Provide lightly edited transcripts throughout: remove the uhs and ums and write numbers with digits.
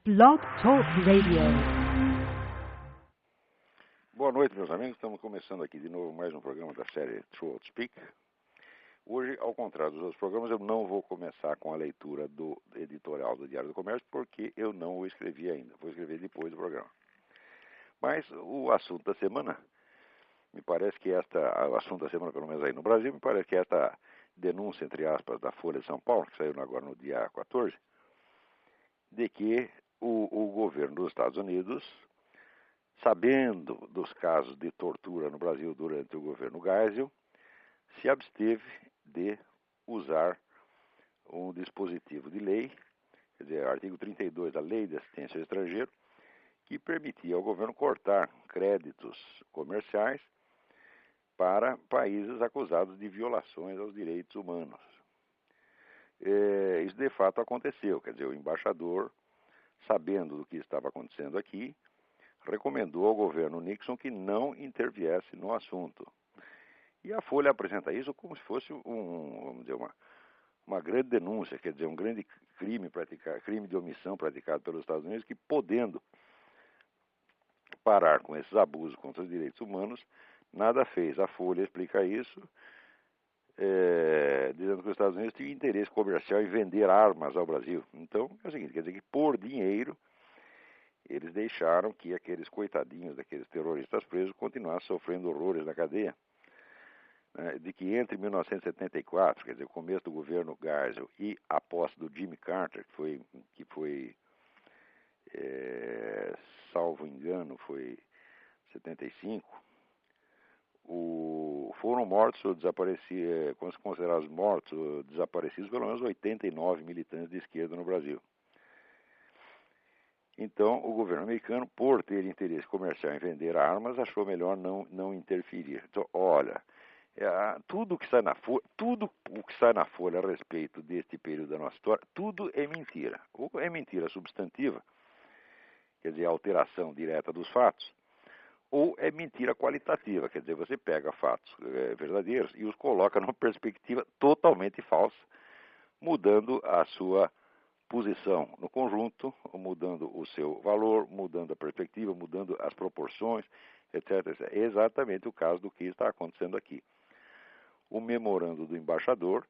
Blog Talk Radio. Boa noite, meus amigos. Estamos começando aqui de novo mais um programa da série Throat Speak. Hoje, ao contrário dos outros programas, eu não vou começar com a leitura do editorial do Diário do Comércio, porque eu não o escrevi ainda. Vou escrever depois do programa. Mas o assunto da semana, me parece que o assunto da semana, pelo menos aí no Brasil, me parece que esta denúncia, entre aspas, da Folha de São Paulo, que saiu agora no dia 14, de que o governo dos Estados Unidos, sabendo dos casos de tortura no Brasil durante o governo Geisel, se absteve de usar um dispositivo de lei, quer dizer, o artigo 32 da Lei de Assistência ao Estrangeiro, que permitia ao governo cortar créditos comerciais para países acusados de violações aos direitos humanos. Isso de fato aconteceu, quer dizer, o embaixador, sabendo do que estava acontecendo aqui, recomendou ao governo Nixon que não interviesse no assunto. E a Folha apresenta isso como se fosse vamos dizer, uma grande denúncia, quer dizer, um grande crime de omissão praticado pelos Estados Unidos, que podendo parar com esses abusos contra os direitos humanos, nada fez. A Folha explica isso, dizendo que os Estados Unidos tinham interesse comercial em vender armas ao Brasil. Então, é o seguinte, quer dizer que por dinheiro, eles deixaram que aqueles coitadinhos daqueles terroristas presos continuassem sofrendo horrores na cadeia. De que entre 1974, quer dizer, o começo do governo Geisel, e a posse do Jimmy Carter, que foi salvo engano, foi 75, foram mortos ou desaparecidos, considerados mortos ou desaparecidos, pelo menos 89 militantes de esquerda no Brasil. Então, o governo americano, por ter interesse comercial em vender armas, achou melhor não interferir. Então, olha, tudo o que sai na Folha a respeito deste período da nossa história, tudo é mentira. Ou é mentira substantiva, quer dizer, a alteração direta dos fatos, ou é mentira qualitativa, quer dizer, você pega fatos verdadeiros e os coloca numa perspectiva totalmente falsa, mudando a sua posição no conjunto, mudando o seu valor, mudando a perspectiva, mudando as proporções, etc. É exatamente o caso do que está acontecendo aqui. O memorando do embaixador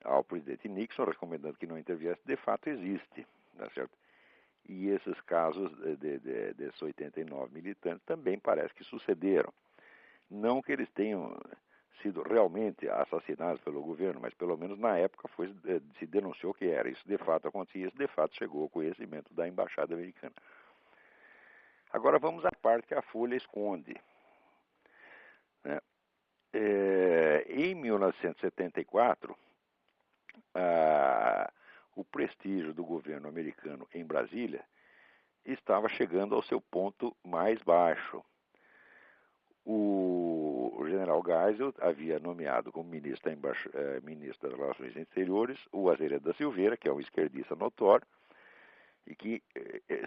ao presidente Nixon, recomendando que não interviesse, de fato existe, tá certo? E esses casos desses 89 militantes também parece que sucederam. Não que eles tenham sido realmente assassinados pelo governo, mas pelo menos na época se denunciou que era. Isso de fato acontecia, isso de fato chegou ao conhecimento da embaixada americana. Agora vamos à parte que a Folha esconde. Né? Em 1974, o prestígio do governo americano em Brasília estava chegando ao seu ponto mais baixo. O general Geisel havia nomeado como ministro das Relações Exteriores o Azeredo da Silveira, que é um esquerdista notório, e que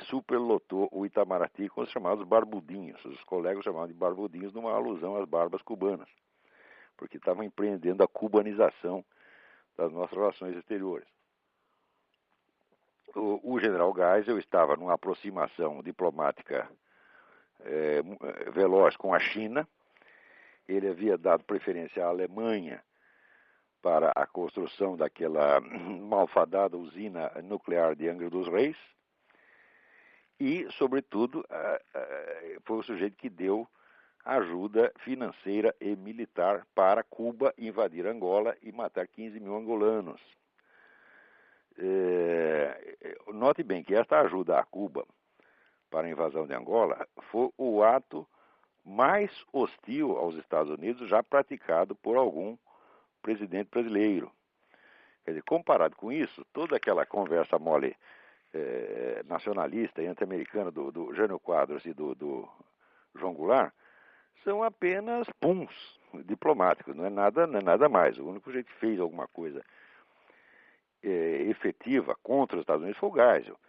superlotou o Itamaraty com os chamados barbudinhos. Os colegas chamavam de barbudinhos numa alusão às barbas cubanas, porque estavam empreendendo a cubanização das nossas relações exteriores. O general Geisel estava numa aproximação diplomática veloz com a China. Ele havia dado preferência à Alemanha para a construção daquela malfadada usina nuclear de Angra dos Reis e, sobretudo, foi o sujeito que deu ajuda financeira e militar para Cuba invadir Angola e matar 15 mil angolanos. Note bem que esta ajuda a Cuba para a invasão de Angola foi o ato mais hostil aos Estados Unidos já praticado por algum presidente brasileiro. Quer dizer, comparado com isso, toda aquela conversa mole nacionalista e anti-americana do Jânio Quadros e do João Goulart são apenas puns diplomáticos, não é nada mais. O único jeito que fez alguma coisa efetiva contra os Estados Unidos foi o Geisel.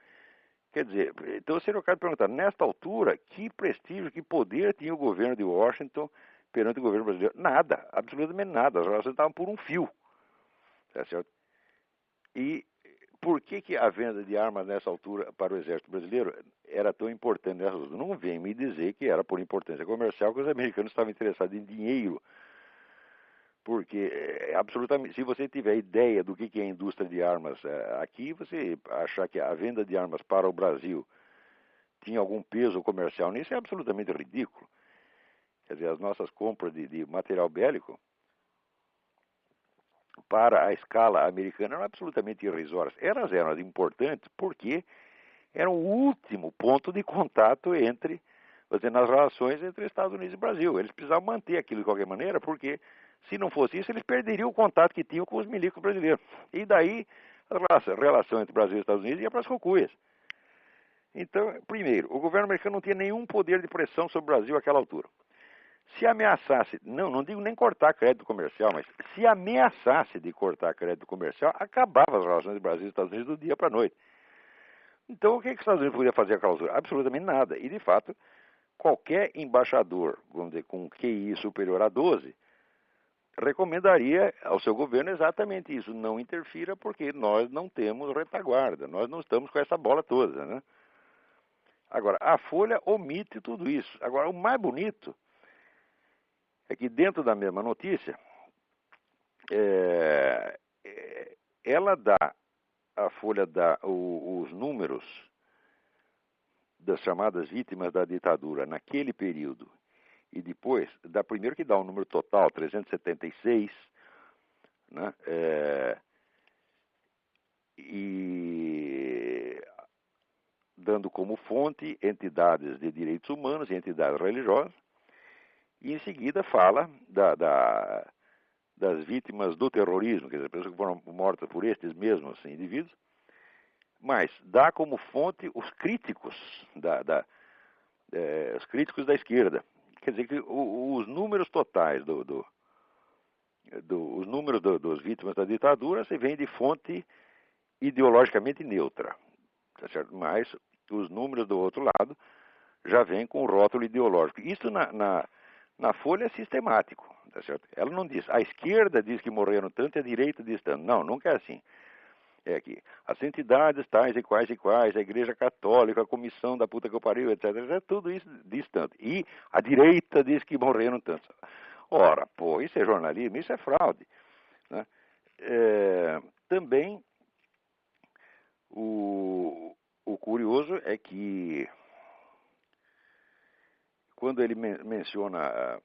Quer dizer, então seria o caso de perguntar, nesta altura, que prestígio, que poder tinha o governo de Washington perante o governo brasileiro? Nada, absolutamente nada. As relações estavam por um fio. Tá certo? E por que a venda de armas nessa altura para o exército brasileiro era tão importante nessa altura? Não vem me dizer que era por importância comercial, que os americanos estavam interessados em dinheiro. Porque, absolutamente, se você tiver ideia do que é a indústria de armas aqui, você achar que a venda de armas para o Brasil tinha algum peso comercial nisso é absolutamente ridículo. Quer dizer, as nossas compras de material bélico para a escala americana eram absolutamente irrisórias. Elas eram importantes porque eram o último ponto de contato entre, nas relações entre Estados Unidos e Brasil. Eles precisavam manter aquilo de qualquer maneira, porque se não fosse isso, eles perderiam o contato que tinham com os milicos brasileiros. E daí a relação entre Brasil e Estados Unidos ia para as cucuias. Então, primeiro, o governo americano não tinha nenhum poder de pressão sobre o Brasil àquela altura. Se ameaçasse, não digo nem cortar crédito comercial, mas se ameaçasse de cortar crédito comercial, acabava as relações do Brasil e Estados Unidos do dia para a noite. Então, o que os Estados Unidos podia fazer àquela altura? Absolutamente nada. E, de fato, qualquer embaixador, vamos dizer, com QI superior a 12, recomendaria ao seu governo exatamente isso. Não interfira porque nós não temos retaguarda, nós não estamos com essa bola toda, né? Agora, a Folha omite tudo isso. Agora, o mais bonito é que dentro da mesma notícia, ela dá, a Folha dá os números das chamadas vítimas da ditadura naquele período. E depois, dá primeiro que dá um número total, 376, né? E dando como fonte entidades de direitos humanos e entidades religiosas. E em seguida fala das vítimas do terrorismo, quer dizer, pessoas que foram mortas por estes mesmos indivíduos, mas dá como fonte os críticos os críticos da esquerda. Quer dizer que os números totais os números dos vítimas da ditadura se vêm de fonte ideologicamente neutra, tá certo? Mas os números do outro lado já vêm com rótulo ideológico. Isso na Folha é sistemático, tá certo? Ela não diz, a esquerda diz que morreram tanto e a direita diz tanto. Não, nunca é assim. É que as entidades tais e quais, a Igreja Católica, a Comissão da puta que eu pariu, etc., tudo isso diz tanto. E a direita diz que morreram tanto. Ora, pô, isso é jornalismo, isso é fraude, né? Também o curioso é que quando ele menciona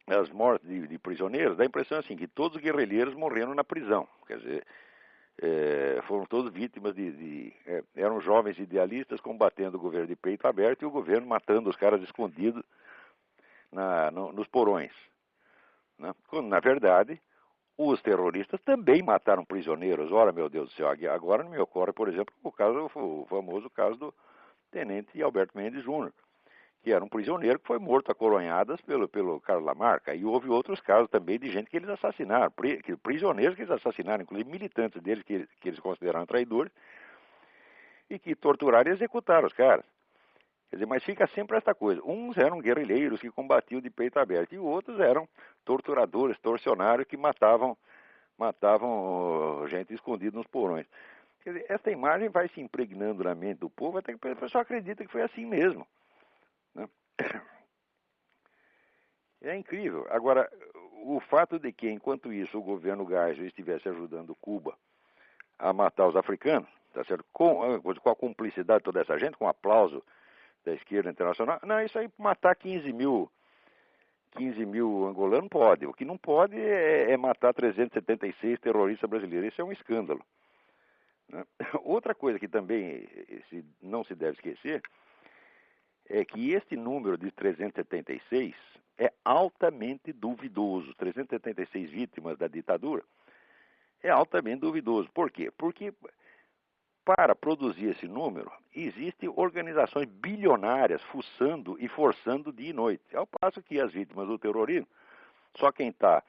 as mortes de prisioneiros, dá a impressão assim que todos os guerrilheiros morreram na prisão. Quer dizer, foram todos vítimas eram jovens idealistas combatendo o governo de peito aberto e o governo matando os caras escondidos nos porões, né? Quando, na verdade, os terroristas também mataram prisioneiros. Ora, meu Deus do céu, agora não me ocorre, por exemplo, o famoso caso do tenente Alberto Mendes Júnior, que era um prisioneiro que foi morto a coronhadas pelo Carlos Lamarca. E houve outros casos também de gente que eles assassinaram, prisioneiros que eles assassinaram, inclusive militantes deles que eles consideraram traidores, e que torturaram e executaram os caras. Quer dizer, mas fica sempre esta coisa. Uns eram guerrilheiros que combatiam de peito aberto, e outros eram torturadores, torcionários que matavam gente escondida nos porões. Quer dizer, esta imagem vai se impregnando na mente do povo até que a pessoa acredita que foi assim mesmo, né? É incrível. Agora, o fato de que, enquanto isso, o governo Geisel estivesse ajudando Cuba a matar os africanos, tá certo? Com a cumplicidade de toda essa gente, com o aplauso da esquerda internacional, não, isso aí, matar 15 mil angolanos pode. O que não pode é matar 376 terroristas brasileiros. Isso é um escândalo, né? Outra coisa que também não se deve esquecer é que este número de 376 é altamente duvidoso. 376 vítimas da ditadura é altamente duvidoso. Por quê? Porque para produzir esse número, existem organizações bilionárias fuçando e forçando dia e noite. Ao passo que as vítimas do terrorismo, só quem está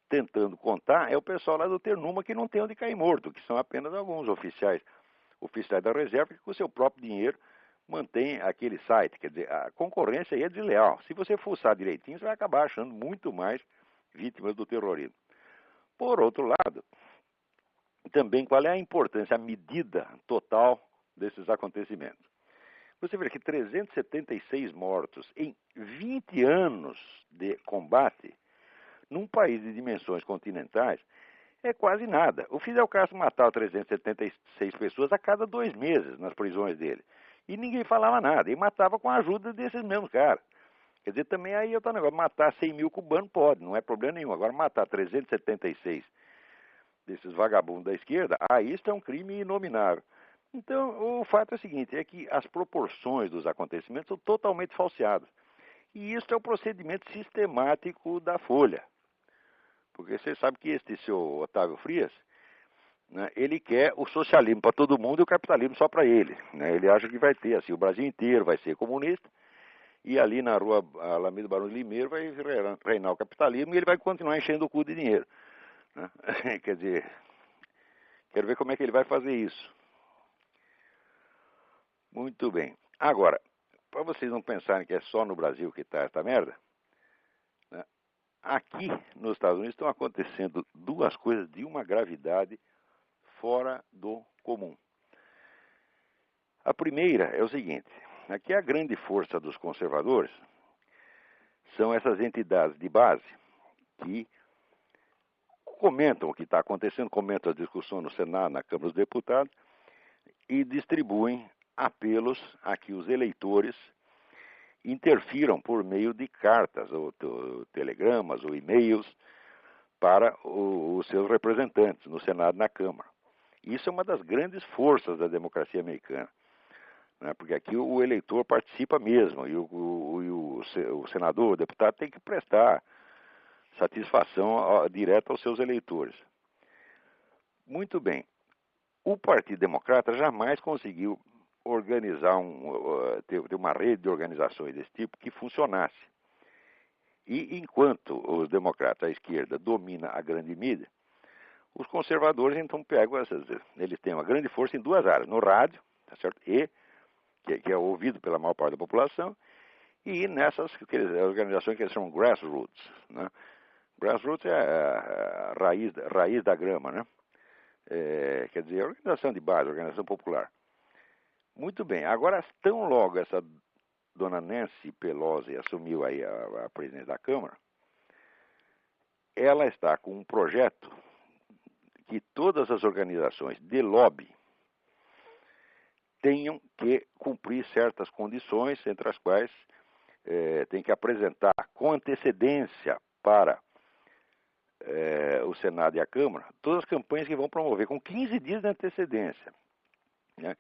tentando contar é o pessoal lá do Ternuma que não tem onde cair morto, que são apenas alguns oficiais da reserva que com o seu próprio dinheiro mantém aquele site. Quer dizer, a concorrência aí é desleal. Se você fuçar direitinho, você vai acabar achando muito mais vítimas do terrorismo. Por outro lado, também qual é a importância, a medida total desses acontecimentos. Você vê que 376 mortos em 20 anos de combate, num país de dimensões continentais, é quase nada. O Fidel Castro matava 376 pessoas a cada 2 meses nas prisões dele. E ninguém falava nada. E matava com a ajuda desses mesmos caras. Quer dizer, também aí outro negócio. Matar 100 mil cubanos pode, não é problema nenhum. Agora, matar 376 desses vagabundos da esquerda, isso é um crime inominável. Então, o fato é o seguinte, é que as proporções dos acontecimentos são totalmente falseadas. E isso é o procedimento sistemático da Folha. Porque você sabe que este seu Otávio Frias, né, ele quer o socialismo para todo mundo e o capitalismo só para ele. Né? Ele acha que vai ter, assim, o Brasil inteiro vai ser comunista e ali na rua Alameda Barão de Limeiro vai reinar o capitalismo e ele vai continuar enchendo o cu de dinheiro. Né? Quer dizer, quero ver como é que ele vai fazer isso. Muito bem. Agora, para vocês não pensarem que é só no Brasil que está essa merda, né, aqui nos Estados Unidos estão acontecendo duas coisas de uma gravidade fora do comum. A primeira é o seguinte, aqui a grande força dos conservadores são essas entidades de base que comentam o que está acontecendo, comentam a discussão no Senado, na Câmara dos Deputados e distribuem apelos a que os eleitores interfiram por meio de cartas, ou telegramas, ou e-mails para os seus representantes no Senado e na Câmara. Isso é uma das grandes forças da democracia americana, né? Porque aqui o eleitor participa mesmo, e o senador, o deputado tem que prestar satisfação direta aos seus eleitores. Muito bem. O Partido Democrata jamais conseguiu organizar ter uma rede de organizações desse tipo que funcionasse. E enquanto os democratas, a esquerda, domina a grande mídia, os conservadores então pegam eles têm uma grande força em duas áreas, no rádio, tá certo? E que é ouvido pela maior parte da população, e nessas organizações que eles chamam grassroots, né? Grassroots é a raiz da grama, né? Quer dizer, organização de base, organização popular. Muito bem, agora tão logo essa dona Nancy Pelosi assumiu aí a presidência da Câmara, ela está com um projeto que todas as organizações de lobby tenham que cumprir certas condições, entre as quais tem que apresentar com antecedência para o Senado e a Câmara todas as campanhas que vão promover, com 15 dias de antecedência. Né?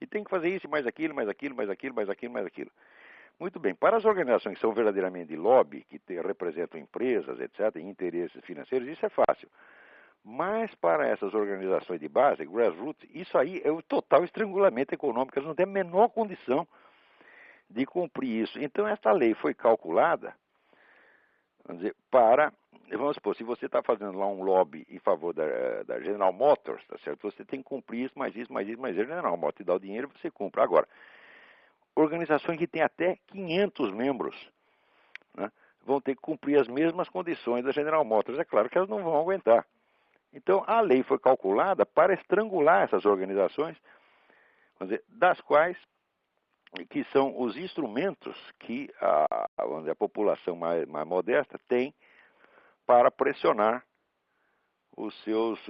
E tem que fazer isso, mais aquilo, mais aquilo, mais aquilo, mais aquilo, mais aquilo. Muito bem, para as organizações que são verdadeiramente de lobby, que representam empresas, etc., e interesses financeiros, isso é fácil. Mas para essas organizações de base, grassroots, isso aí é o total estrangulamento econômico, eles não têm a menor condição de cumprir isso. Então, essa lei foi calculada, vamos dizer, vamos supor, se você está fazendo lá um lobby em favor da General Motors, tá certo? Você tem que cumprir isso, mais isso, mais isso, mais isso. General Motors te dá o dinheiro e você cumpre. Agora, organizações que têm até 500 membros, né, vão ter que cumprir as mesmas condições da General Motors. É claro que elas não vão aguentar. Então, a lei foi calculada para estrangular essas organizações, vamos dizer, das quais que são os instrumentos que a população mais modesta tem para pressionar os seus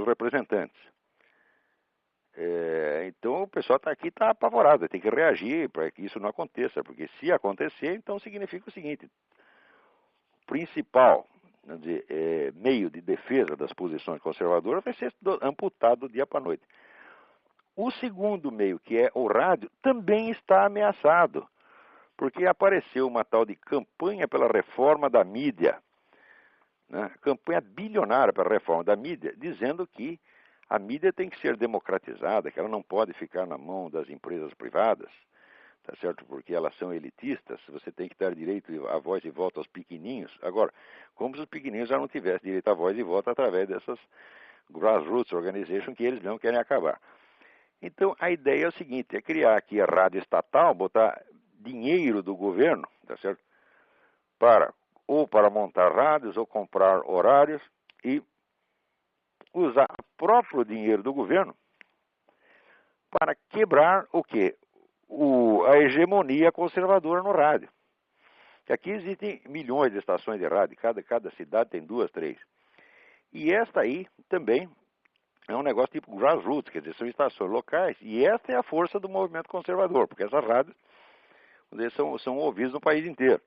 representantes. Então o pessoal aqui está apavorado, tem que reagir para que isso não aconteça, porque se acontecer, então significa o seguinte: o principal meio de defesa das posições conservadoras vai ser amputado do dia para a noite. O segundo meio, que é o rádio, também está ameaçado, porque apareceu uma tal de campanha pela reforma da mídia, né? Campanha bilionária para a reforma da mídia, dizendo que a mídia tem que ser democratizada, que ela não pode ficar na mão das empresas privadas, tá certo? Porque elas são elitistas, você tem que dar direito à voz e voto aos pequenininhos. Agora, como se os pequenininhos já não tivessem direito à voz e voto através dessas grassroots organizations que eles não querem acabar. Então, a ideia é o seguinte, é criar aqui a rádio estatal, botar dinheiro do governo, tá certo? Para montar rádios ou comprar horários e usar o próprio dinheiro do governo para quebrar o quê? A hegemonia conservadora no rádio. Que aqui existem milhões de estações de rádio, cada cidade tem 2, 3. E esta aí também é um negócio tipo grassroots, quer dizer, são estações locais, e esta é a força do movimento conservador, porque essas rádios são ouvidas no país inteiro.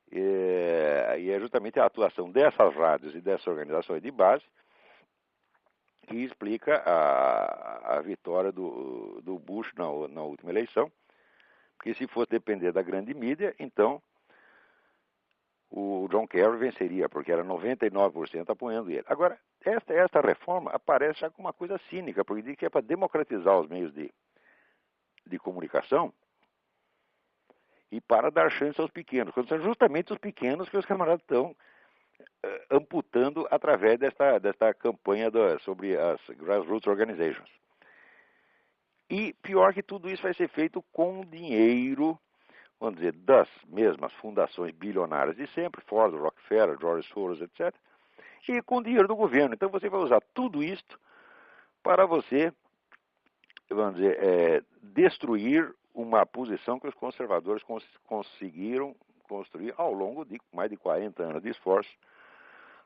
E é justamente a atuação dessas rádios e dessas organizações de base que explica a vitória do Bush na última eleição, porque se fosse depender da grande mídia, então o John Kerry venceria, porque era 99% apoiando ele. Agora, esta reforma aparece já como uma coisa cínica, porque diz que é para democratizar os meios de comunicação e para dar chance aos pequenos, quando são justamente os pequenos que os camaradas estão amputando através desta campanha sobre as Grassroots Organizations. E pior que tudo isso vai ser feito com dinheiro, vamos dizer, das mesmas fundações bilionárias de sempre, Ford, Rockefeller, George Soros, etc., e com dinheiro do governo. Então você vai usar tudo isto para você, vamos dizer, destruir uma posição que os conservadores conseguiram construir ao longo de mais de 40 anos de esforço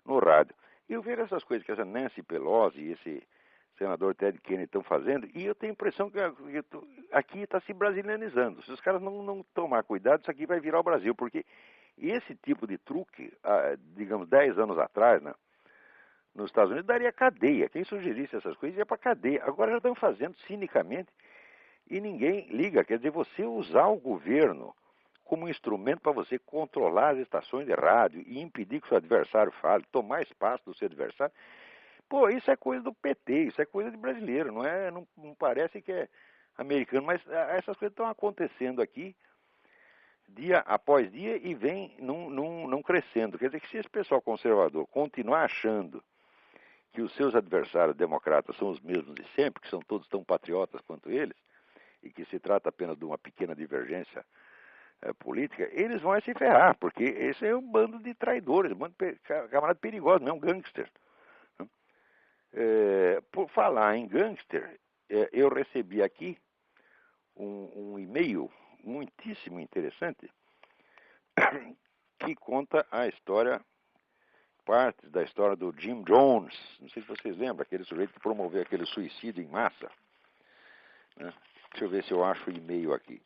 no rádio. E eu vejo essas coisas que essa Nancy Pelosi e esse senador Ted Kennedy estão fazendo, e eu tenho a impressão que aqui está se brasilianizando. Se os caras não tomar cuidado, isso aqui vai virar o Brasil, porque esse tipo de truque, digamos, 10 anos atrás, né, nos Estados Unidos, daria cadeia. Quem sugerisse essas coisas ia para cadeia. Agora já estão fazendo cinicamente e ninguém liga. Quer dizer, você usar o governo como instrumento para você controlar as estações de rádio e impedir que o seu adversário fale, tomar espaço do seu adversário. Pô, isso é coisa do PT, isso é coisa de brasileiro, não parece que é americano, mas essas coisas estão acontecendo aqui dia após dia e vem não crescendo. Quer dizer que se esse pessoal conservador continuar achando que os seus adversários democratas são os mesmos de sempre, que são todos tão patriotas quanto eles, e que se trata apenas de uma pequena divergência política, eles vão se ferrar, porque esse é um bando de traidores, um bando de camarada perigoso, não é um gangster. Por falar em gangster, eu recebi aqui um e-mail muitíssimo interessante que conta a história, partes da história do Jim Jones. Não sei se vocês lembram, aquele sujeito que promoveu aquele suicídio em massa. Né? Deixa eu ver se eu acho o e-mail aqui.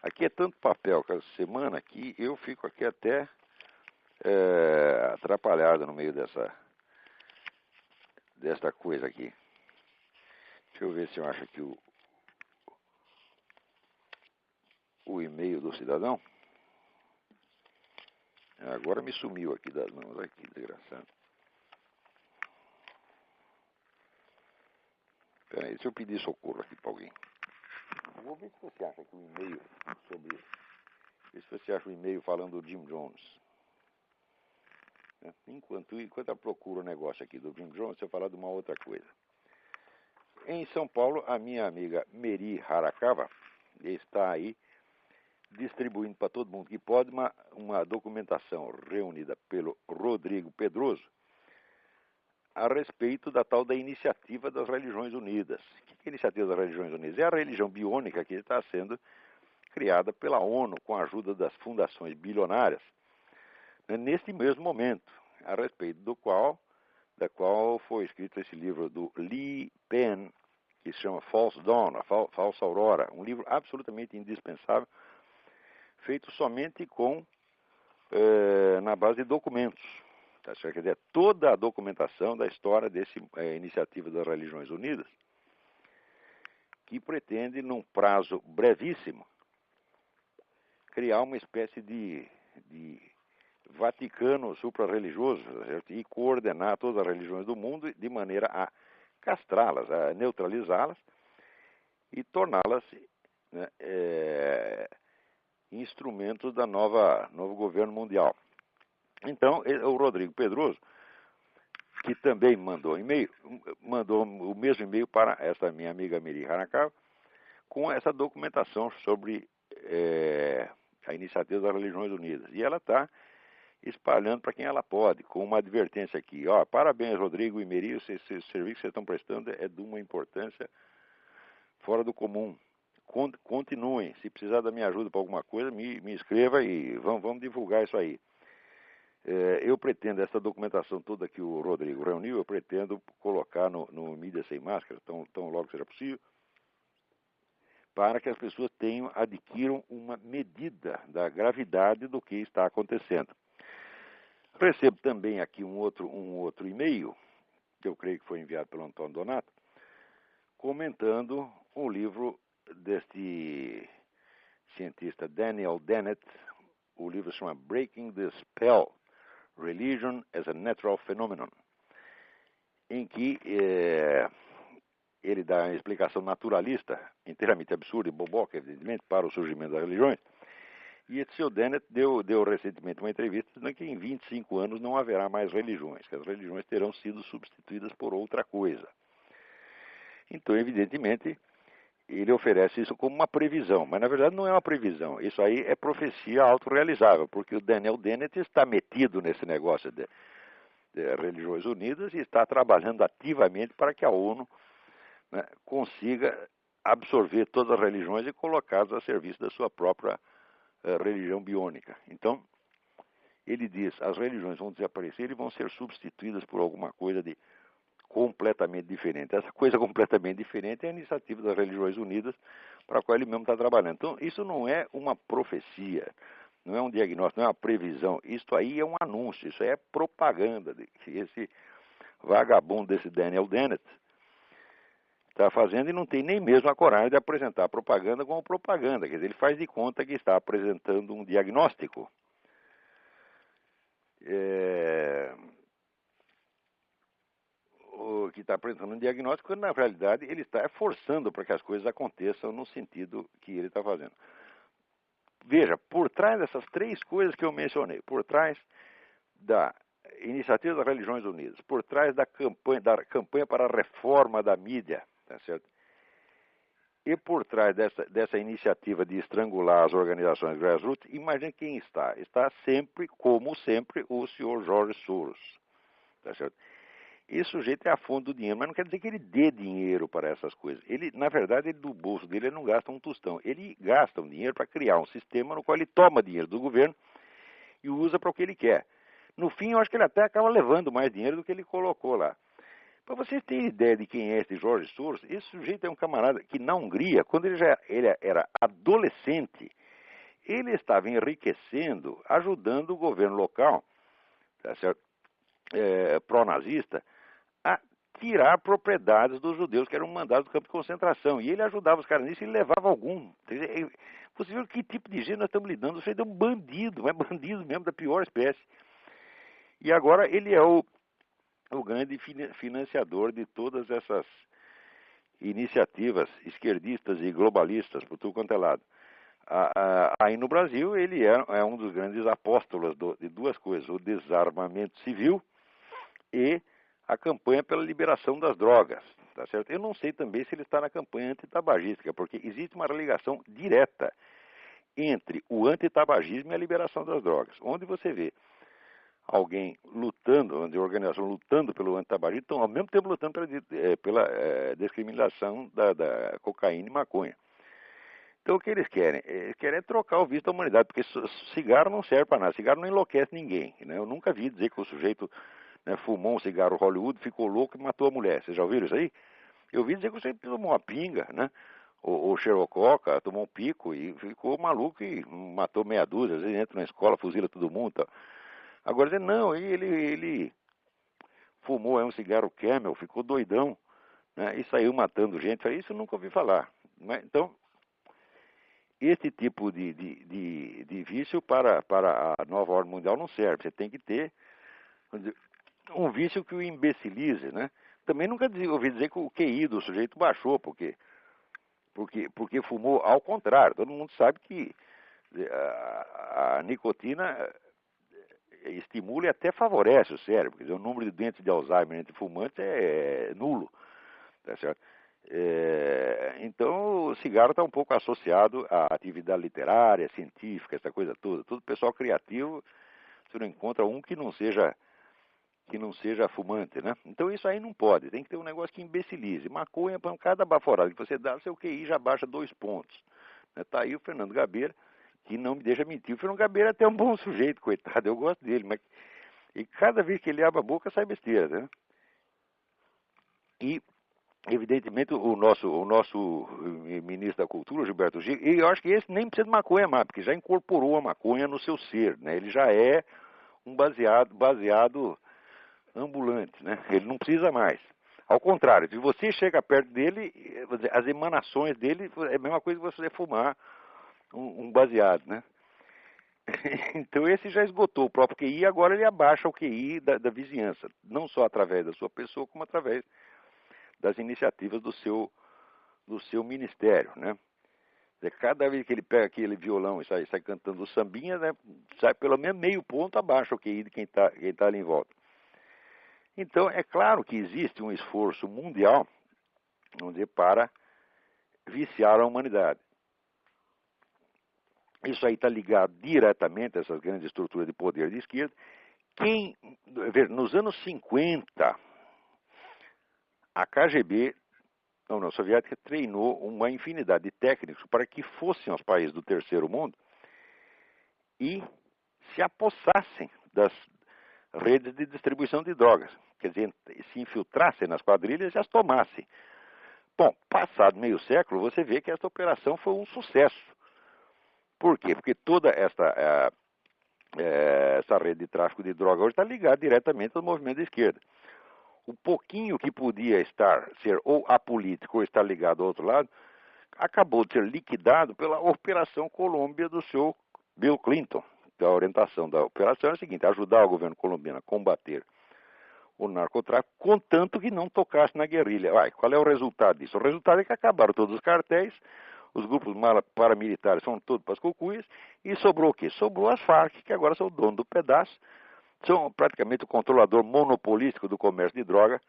Aqui é tanto papel cada semana que eu fico aqui até atrapalhado no meio desta coisa aqui. Deixa eu ver se eu acho aqui o e-mail do cidadão. Agora me sumiu aqui das mãos, aqui, desgraçado. Espera aí, deixa eu pedir socorro aqui para alguém. Vou ver se você acha aqui um e-mail sobre isso. Ver se você acha um e-mail falando do Jim Jones. Enquanto eu procuro o negócio aqui do Jim Jones, eu vou falar de uma outra coisa. Em São Paulo, a minha amiga Meri Harakawa está aí distribuindo para todo mundo que pode uma documentação reunida pelo Rodrigo Pedroso a respeito da tal da Iniciativa das Religiões Unidas. O que é a Iniciativa das Religiões Unidas? É a religião biônica que está sendo criada pela ONU com a ajuda das fundações bilionárias, né, neste mesmo momento, a respeito da qual foi escrito esse livro do Lee Penn, que se chama False Dawn, a Falsa Aurora, um livro absolutamente indispensável, feito somente na base de documentos. Tá? Quer dizer, toda a documentação da história dessa Iniciativa das Religiões Unidas, que pretende, num prazo brevíssimo, criar uma espécie de Vaticano supra-religioso, certo? E coordenar todas as religiões do mundo de maneira a castrá-las, a neutralizá-las e torná-las, né, instrumentos da novo governo mundial. Então, o Rodrigo Pedroso, que também mandou e-mail, mandou o mesmo e-mail para essa minha amiga Miri Harakawa, com essa documentação sobre a Iniciativa das Religiões Unidas. E ela está espalhando para quem ela pode, com uma advertência aqui. Ó, parabéns, Rodrigo e Meri, o serviço que vocês estão prestando é de uma importância fora do comum. Continuem. Se precisar da minha ajuda para alguma coisa, me escreva e vamos divulgar isso aí. Eu pretendo, essa documentação toda que o Rodrigo reuniu, eu pretendo colocar no Mídia Sem Máscara, tão logo seja possível, para que as pessoas adquiram uma medida da gravidade do que está acontecendo. Recebo também aqui um outro e-mail, que eu creio que foi enviado pelo Antônio Donato, comentando um livro deste cientista Daniel Dennett. O livro se chama Breaking the Spell, Religion as a Natural Phenomenon, em que ele dá uma explicação naturalista, inteiramente absurda e boboca, evidentemente, para o surgimento das religiões. E esse seu Dennett deu recentemente uma entrevista dizendo que em 25 anos não haverá mais religiões, que as religiões terão sido substituídas por outra coisa. Então, evidentemente, ele oferece isso como uma previsão, mas na verdade não é uma previsão. Isso aí é profecia autorrealizável, porque o Daniel Dennett está metido nesse negócio de Religiões Unidas e está trabalhando ativamente para que a ONU, né, consiga absorver todas as religiões e colocá-las a serviço da sua própria religião biônica. Então, ele diz, as religiões vão desaparecer e vão ser substituídas por alguma coisa de completamente diferente. Essa coisa completamente diferente é a iniciativa das Religiões Unidas, para a qual ele mesmo está trabalhando. Então, isso não é uma profecia, não é um diagnóstico, não é uma previsão. Isso aí é um anúncio, isso aí é propaganda. Esse vagabundo desse Daniel Dennett está fazendo e não tem nem mesmo a coragem de apresentar a propaganda como propaganda. Quer dizer, ele faz de conta que está apresentando um diagnóstico. Que está apresentando um diagnóstico, quando na realidade ele está forçando para que as coisas aconteçam no sentido que ele está fazendo. Veja, por trás dessas três coisas que eu mencionei, por trás da iniciativa das Religiões Unidas, por trás da campanha para a reforma da mídia, tá certo? E por trás dessa iniciativa de estrangular as organizações grassroots, imagine quem está. Está sempre, como sempre, o senhor Jorge Soros, tá certo? Esse sujeito é a fonte do dinheiro, mas não quer dizer que ele dê dinheiro para essas coisas. Ele, na verdade, do bolso dele ele não gasta um tostão. Ele gasta um dinheiro para criar um sistema no qual ele toma dinheiro do governo e usa para o que ele quer. No fim, eu acho que ele até acaba levando mais dinheiro do que ele colocou lá. Para vocês terem ideia de quem é esse Jorge Soros, esse sujeito é um camarada que na Hungria, quando ele era adolescente, ele estava enriquecendo, ajudando o governo local, tá certo? Pró-nazista, a tirar propriedades dos judeus que eram mandados do campo de concentração. E ele ajudava os caras nisso e levava algum. Você viu que tipo de gente nós estamos lidando? Você é um bandido, é bandido mesmo da pior espécie. E agora ele é o grande financiador de todas essas iniciativas esquerdistas e globalistas por tudo quanto é lado. Aí no Brasil ele é um dos grandes apóstolos de duas coisas, o desarmamento civil e a campanha pela liberação das drogas, tá certo? Eu não sei também se ele está na campanha antitabagística, porque existe uma ligação direta entre o antitabagismo e a liberação das drogas. Onde você vê alguém lutando, onde a organização lutando pelo antitabagismo, estão ao mesmo tempo lutando pela descriminalização da cocaína e maconha. Então o que eles querem? Eles querem trocar o visto da humanidade, porque cigarro não serve para nada, cigarro não enlouquece ninguém, né? Eu nunca vi dizer que o sujeito, né, fumou um cigarro Hollywood, ficou louco e matou a mulher. Vocês já ouviram isso aí? Eu vi dizer que você tomou uma pinga, né? Ou xerococa, tomou um pico e ficou maluco e matou meia dúzia. Às vezes entra na escola, fuzila todo mundo. Tá? Agora dizendo, não, ele fumou um cigarro Camel, ficou doidão, né? E saiu matando gente. Isso eu nunca ouvi falar. Mas, então, esse tipo de vício para a nova ordem mundial não serve. Você tem que ter um vício que o imbecilize, né? Também nunca ouvi dizer que o QI do sujeito baixou, porque fumou. Ao contrário, todo mundo sabe que a nicotina estimula e até favorece o cérebro. Quer dizer, o número de doentes de Alzheimer entre fumantes é nulo, tá certo? Então, o cigarro está um pouco associado à atividade literária, científica, essa coisa toda. Todo pessoal criativo você não encontra um que não seja fumante, né? Então isso aí não pode, tem que ter um negócio que imbecilize. Maconha, para cada baforada que você dá, seu QI já baixa 2 pontos. Tá aí o Fernando Gabeira, que não me deixa mentir. O Fernando Gabeira é até um bom sujeito, coitado, eu gosto dele, mas e cada vez que ele abre a boca sai besteira, né? E evidentemente o nosso ministro da Cultura, Gilberto Gil, e eu acho que esse nem precisa de maconha mais, porque já incorporou a maconha no seu ser, né? Ele já é um baseado ambulante, né? Ele não precisa mais. Ao contrário, se você chega perto dele, as emanações dele é a mesma coisa que você fumar um baseado, né? Então esse já esgotou o próprio QI, agora ele abaixa o QI da vizinhança, não só através da sua pessoa, como através das iniciativas do seu ministério, né? Cada vez que ele pega aquele violão e sai cantando sambinha, né, sai pelo menos meio ponto abaixo o QI de quem tá ali em volta. Então, é claro que existe um esforço mundial, vamos dizer, para viciar a humanidade. Isso aí está ligado diretamente a essas grandes estruturas de poder de esquerda. Nos anos 50, a KGB, a União Soviética, treinou uma infinidade de técnicos para que fossem aos países do terceiro mundo e se apossassem das redes de distribuição de drogas. Quer dizer, se infiltrassem nas quadrilhas e as tomassem. Bom, passado meio século, você vê que essa operação foi um sucesso. Por quê? Porque toda essa rede de tráfico de droga hoje está ligada diretamente ao movimento da esquerda. O pouquinho que podia ser ou apolítico ou estar ligado ao outro lado, acabou de ser liquidado pela Operação Colômbia do seu Bill Clinton. Então, a orientação da operação é a seguinte: ajudar o governo colombiano a combater o narcotráfico, contanto que não tocasse na guerrilha. Qual é o resultado disso? O resultado é que acabaram todos os cartéis, os grupos paramilitares são todos para as cucuias, e sobrou o quê? Sobrou as Farc, que agora são o dono do pedaço, são praticamente o controlador monopolístico do comércio de droga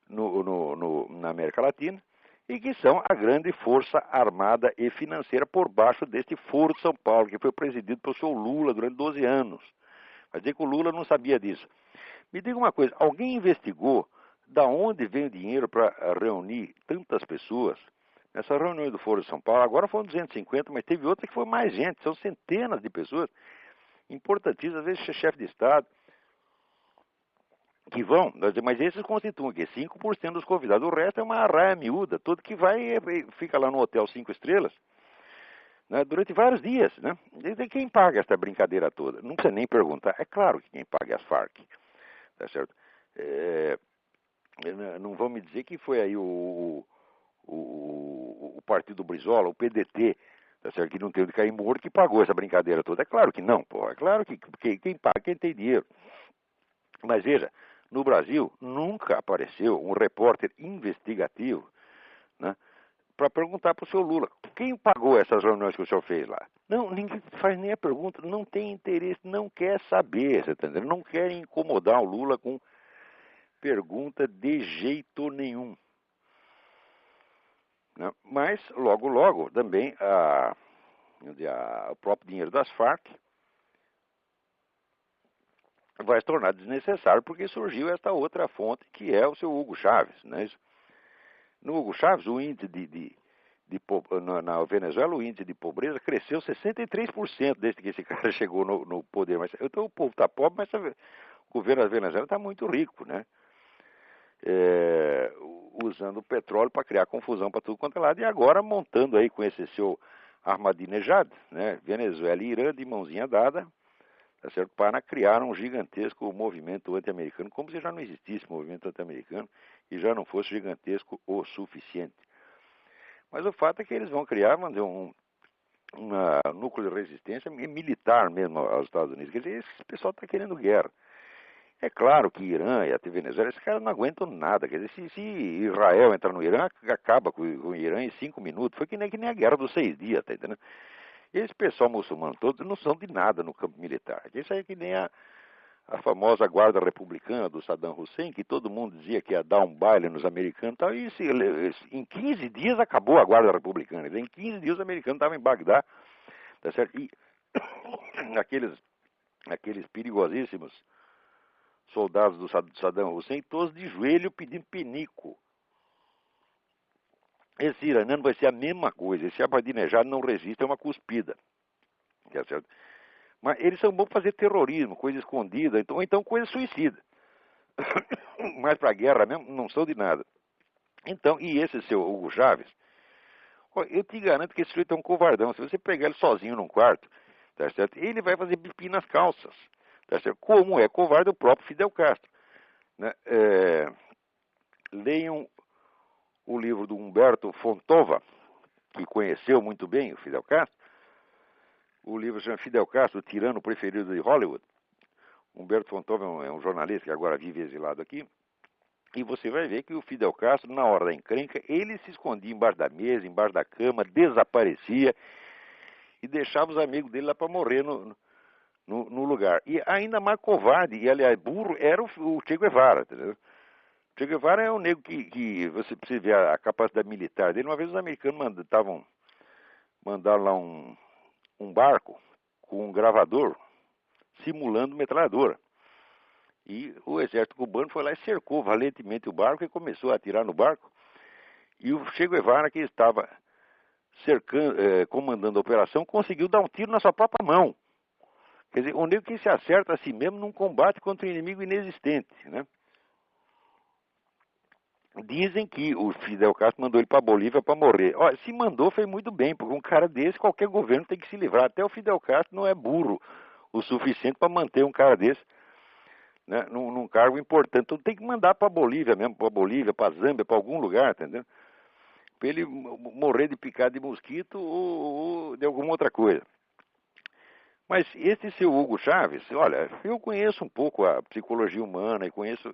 na América Latina, e que são a grande força armada e financeira por baixo deste Foro de São Paulo, que foi presidido pelo seu Lula durante 12 anos. Vai dizer que o Lula não sabia disso. Me diga uma coisa, alguém investigou da onde vem o dinheiro para reunir tantas pessoas? Nessa reunião do Foro de São Paulo, agora foram 250, mas teve outra que foi mais gente, são centenas de pessoas importantíssimas, às vezes chefe de Estado, que vão, mas esses constituem que 5% dos convidados, o resto é uma arraia miúda, todo que vai fica lá no hotel 5 estrelas, né, durante vários dias, né? E quem paga essa brincadeira toda? Não precisa nem perguntar, é claro que quem paga é as Farc, tá certo? Não vão me dizer que foi aí o partido Brizola, o PDT, tá certo? Que não tem onde cair morto, que pagou essa brincadeira toda. É claro que não, pô. É claro que quem paga, quem tem dinheiro. Mas veja, no Brasil nunca apareceu um repórter investigativo, né, para perguntar para o senhor Lula, quem pagou essas reuniões que o senhor fez lá? Não, ninguém faz nem a pergunta, não tem interesse, não quer saber, você tá entendendo? Não querem incomodar o Lula com pergunta de jeito nenhum. Né? Mas, logo, logo, também o próprio dinheiro das Farc vai se tornar desnecessário porque surgiu esta outra fonte que é o seu Hugo Chávez. Né? No Hugo Chávez, o índice na Venezuela, o índice de pobreza cresceu 63% desde que esse cara chegou no poder. Então o povo está pobre, mas o governo da Venezuela está muito rico, né? Usando o petróleo para criar confusão para tudo quanto é lado, e agora montando aí com esse seu Ahmadinejad, né? Venezuela e Irã de mãozinha dada, tá certo? Para criar um gigantesco movimento anti-americano, como se já não existisse movimento anti-americano e já não fosse gigantesco o suficiente. Mas o fato é que eles vão criar, vamos dizer, um núcleo de resistência militar mesmo aos Estados Unidos. Quer dizer, esse pessoal está querendo guerra. É claro que Irã e a Venezuela, esses caras não aguentam nada. Quer dizer, se Israel entrar no Irã, acaba com o Irã em 5 minutos. Foi que nem a guerra dos 6 dias, tá entendendo? Esse pessoal muçulmano todos não são de nada no campo militar. Isso aí é que nem a famosa guarda republicana do Saddam Hussein, que todo mundo dizia que ia dar um baile nos americanos e tal, e em 15 dias acabou a guarda republicana. Em 15 dias os americanos estavam em Bagdá, tá certo? E aqueles aqueles perigosíssimos soldados do Saddam Hussein, todos de joelho pedindo pinico. Esse iraniano vai ser a mesma coisa. Esse Ahmadinejad não resiste a uma cuspida. Tá certo? Mas eles são bons para fazer terrorismo, coisa escondida, ou então coisa suicida. Mas para a guerra mesmo, não são de nada. Então, e esse seu Hugo Chávez, eu te garanto que esse sujeito é um covardão. Se você pegar ele sozinho num quarto, tá certo? Ele vai fazer pipi nas calças. Tá certo? Como é covarde o próprio Fidel Castro. Né? Leiam o livro do Humberto Fontova, que conheceu muito bem o Fidel Castro. O livro chama Fidel Castro, o tirano preferido de Hollywood. Humberto Fontova é um jornalista que agora vive exilado aqui. E você vai ver que o Fidel Castro, na hora da encrenca, ele se escondia embaixo da mesa, embaixo da cama, desaparecia e deixava os amigos dele lá para morrer no lugar. E ainda mais covarde, e aliás burro, era o Che Guevara, entendeu? Che Guevara é um negro que você precisa ver a capacidade militar dele. Uma vez os americanos mandaram lá um barco com um gravador simulando metralhadora. E o exército cubano foi lá e cercou valentemente o barco e começou a atirar no barco. E o Che Guevara, que estava comandando a operação, conseguiu dar um tiro na sua própria mão. Quer dizer, o negro que se acerta a si mesmo num combate contra um inimigo inexistente, né? Dizem que o Fidel Castro mandou ele para a Bolívia para morrer. Olha, se mandou, foi muito bem, porque um cara desse, qualquer governo tem que se livrar. Até o Fidel Castro não é burro o suficiente para manter um cara desse, né, num cargo importante. Então tem que mandar para a Bolívia mesmo, para a Bolívia, para a Zâmbia, para algum lugar, entendeu? Para ele morrer de picada de mosquito ou de alguma outra coisa. Mas esse seu Hugo Chávez, olha, eu conheço um pouco a psicologia humana e conheço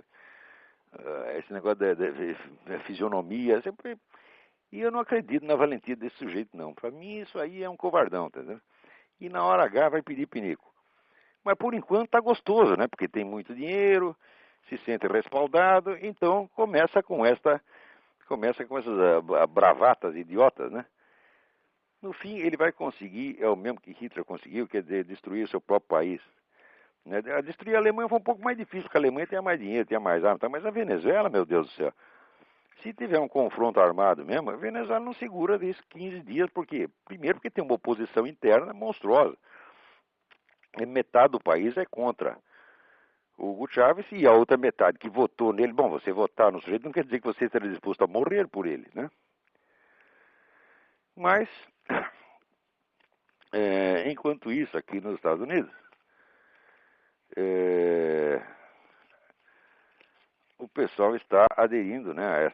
esse negócio da fisionomia, sempre, e eu não acredito na valentia desse sujeito, não. Para mim isso aí é um covardão, entendeu? E na hora H vai pedir pinico. Mas por enquanto tá gostoso, né? Porque tem muito dinheiro, se sente respaldado, então começa com essas bravatas idiotas, né? No fim ele vai conseguir, é o mesmo que Hitler conseguiu, quer dizer, destruir o seu próprio país. Né? Destruir a Alemanha foi um pouco mais difícil, porque a Alemanha tinha mais dinheiro, tinha mais armas, mas a Venezuela, meu Deus do céu, se tiver um confronto armado mesmo, a Venezuela não segura isso 15 dias, porque primeiro porque tem uma oposição interna monstruosa. Metade do país é contra o Hugo Chávez e a outra metade que votou nele. Bom, você votar no sujeito não quer dizer que você esteja disposto a morrer por ele, né? Mas, enquanto isso, aqui nos Estados Unidos, o pessoal está aderindo, né,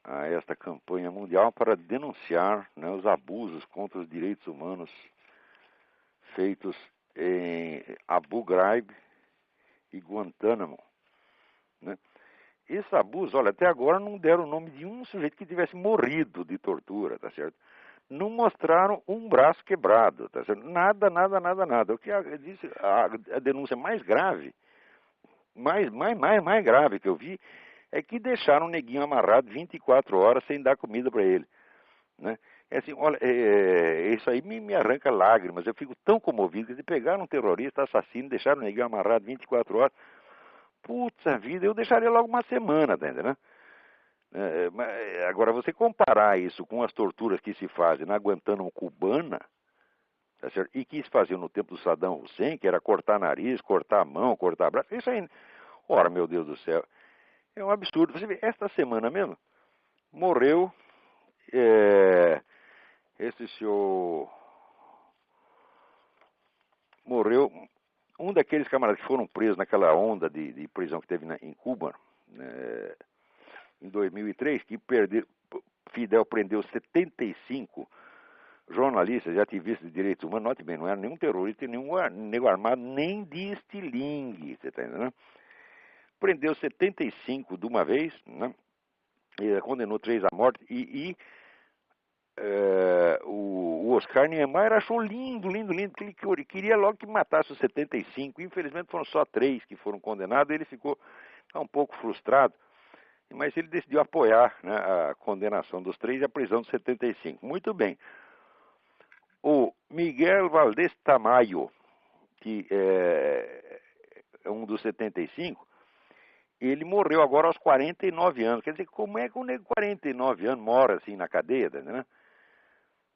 a esta campanha mundial para denunciar, né, os abusos contra os direitos humanos feitos em Abu Ghraib e Guantánamo, né? Esse abuso, olha, até agora não deram o nome de um sujeito que tivesse morrido de tortura, tá certo? Não mostraram um braço quebrado, tá certo? Nada. O que a denúncia mais grave, mais grave que eu vi, é que deixaram o neguinho amarrado 24 horas sem dar comida para ele, né? É assim, olha, isso aí me arranca lágrimas. Eu fico tão comovido que pegaram um terrorista, assassino, deixaram o neguinho amarrado 24 horas. Puta vida, eu deixaria logo uma semana, tá entendendo? Agora, você comparar isso com as torturas que se fazem na Guantánamo cubana, tá certo? E que se faziam no tempo do Saddam Hussein, que era cortar nariz, cortar a mão, cortar braço, isso aí, ora, meu Deus do céu, é um absurdo. Você vê, esta semana mesmo, morreu esse senhor, morreu um daqueles camaradas que foram presos naquela onda de prisão que teve em Cuba, né, em 2003, que Fidel prendeu 75 jornalistas e ativistas de direitos humanos. Note bem, não era nenhum terrorista, nenhum nego armado, nem de estilingue, você está entendendo? Prendeu 75 de uma vez, né? E condenou 3 à morte o Oscar Niemeyer achou lindo, que ele queria logo que matasse os 75. Infelizmente foram só 3 que foram condenados, ele ficou um pouco frustrado, mas ele decidiu apoiar, né, a condenação dos 3 e a prisão dos 75. Muito bem. O Miguel Valdés Tamayo, que é um dos 75, ele morreu agora aos 49 anos. Quer dizer, como é que um nego de 49 anos mora assim na cadeia, né?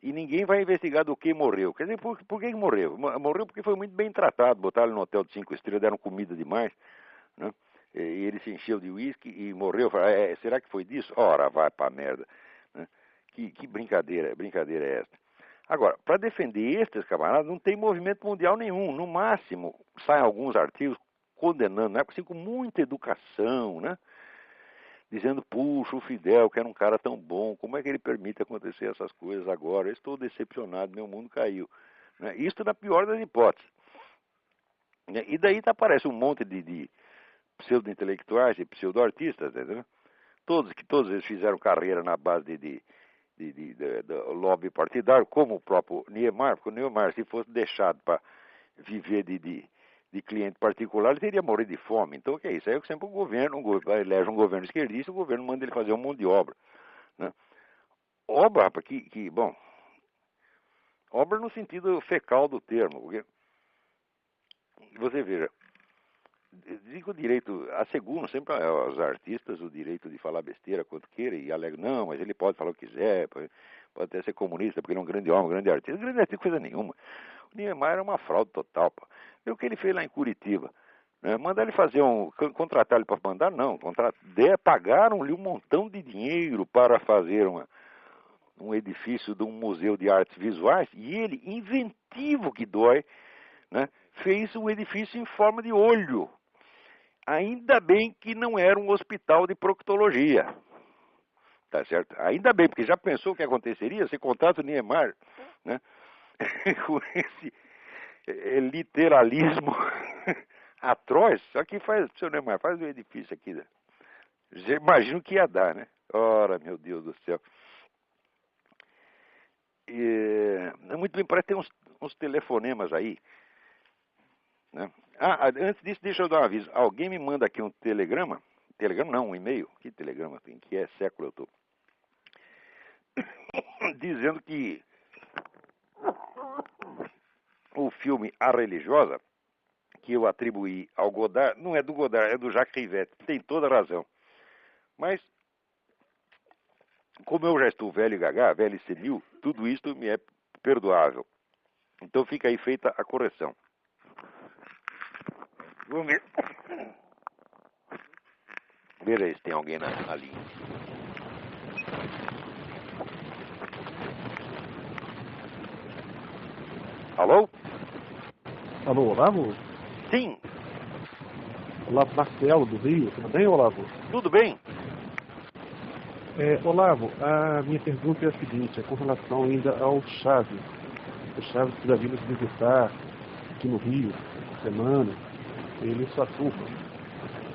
E ninguém vai investigar do que morreu. Quer dizer, por que morreu? Morreu porque foi muito bem tratado. Botaram ele no hotel de 5 estrelas, deram comida demais, né? E ele se encheu de uísque e morreu. Será que foi disso? Ora, vai pra merda, né? Que brincadeira é essa? Agora, para defender estes camaradas, não tem movimento mundial nenhum. No máximo, saem alguns artigos condenando, né? Assim, com muita educação, né? Dizendo, puxa, o Fidel, que era um cara tão bom, como é que ele permite acontecer essas coisas agora? Eu estou decepcionado, meu mundo caiu. Né? Isso na pior das hipóteses. E daí aparece um monte de pseudo-intelectuais e pseudo-artistas, entendeu? Todos eles fizeram carreira na base de lobby partidário, como o próprio Niemeyer, porque o Niemeyer, se fosse deixado para viver de cliente particular, ele teria morrido de fome. Então, o que é isso? Aí sempre o governo elege um governo esquerdista, o governo manda ele fazer um monte de obra. Né? Obra, rapaz, bom, obra no sentido fecal do termo, porque você veja, digo o direito, asseguram sempre aos artistas o direito de falar besteira quanto queira e alegam, não, mas ele pode falar o que quiser, pode até ser comunista, porque ele é um grande homem, um grande artista. Grande artista, coisa nenhuma. O Niemeyer era uma fraude total, pô. E o que ele fez lá em Curitiba? Né? Mandar ele fazer contratar ele para mandar, não. Pagaram-lhe um montão de dinheiro para fazer um edifício de um museu de artes visuais e ele, inventivo que dói, né, fez um edifício em forma de olho. Ainda bem que não era um hospital de proctologia. Tá certo? Ainda bem, porque já pensou o que aconteceria se contrata o Niemeyer, né? Com esse literalismo atroz, só que seu Niemeyer, faz um edifício aqui. Né? Já imagino que ia dar, né? Ora, meu Deus do céu. Muito bem, parece que tem uns telefonemas aí. Né? Antes disso, deixa eu dar um aviso. Alguém me manda aqui um telegrama. Telegrama não, um e-mail. Que telegrama tem? Que é século eu tô. Dizendo que o filme A Religiosa, que eu atribuí ao Godard, não é do Godard, é do Jacques Rivette. Tem toda razão. Mas, como eu já estou velho e gaga, velho e senil, tudo isso me é perdoável. Então fica aí feita a correção. Vamos ver. Veja aí se tem alguém na linha. Alô? Alô, Olavo? Sim. Olavo Marcelo, do Rio. Tudo bem, Olavo? Tudo bem? Olavo, a minha pergunta é a seguinte, é com relação ainda ao Chaves. O Chaves que já vindo nos visitar aqui no Rio, semana, ele e sua turma.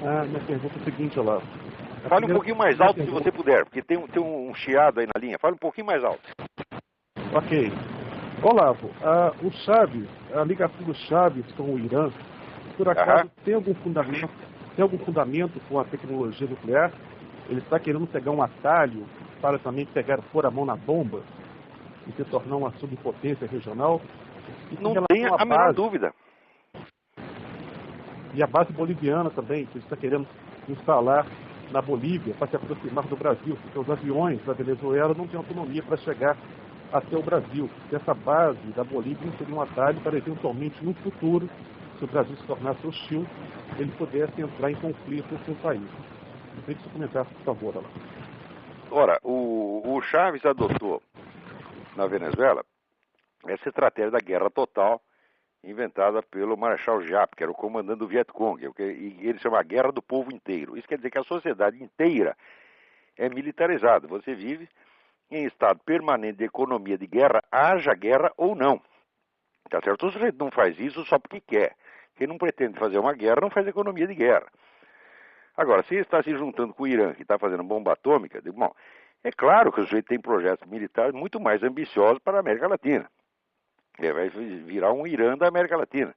A minha pergunta é a seguinte, Olavo. Fale um pouquinho mais alto se você puder, porque tem um chiado aí na linha. Fale um pouquinho mais alto. Ok. Olavo, o Chaves, a ligação do Chaves com o Irã, por acaso tem algum fundamento com a tecnologia nuclear? Ele está querendo pegar um atalho para também pôr a mão na bomba e se tornar uma subpotência regional? Não tenha a menor dúvida. E a base boliviana também, que ele está querendo instalar na Bolívia para se aproximar do Brasil, porque os aviões da Venezuela não têm autonomia para chegar até o Brasil. Essa base da Bolívia seria um atalho para eventualmente no futuro, se o Brasil se tornasse hostil, ele pudesse entrar em conflito com o país. Eu queria que você comentasse, por favor, lá. Ora, o Chaves adotou na Venezuela essa estratégia da guerra total inventada pelo Marechal Giap, que era o comandante do Vietcong, e ele chama a guerra do povo inteiro. Isso quer dizer que a sociedade inteira é militarizada. Você vive em estado permanente de economia de guerra, haja guerra ou não. Tá certo? O sujeito não faz isso só porque quer. Quem não pretende fazer uma guerra não faz economia de guerra. Agora, se ele está se juntando com o Irã, que está fazendo bomba atômica, bom, é claro que o sujeito tem projetos militares muito mais ambiciosos para a América Latina. Ele vai virar um Irã da América Latina.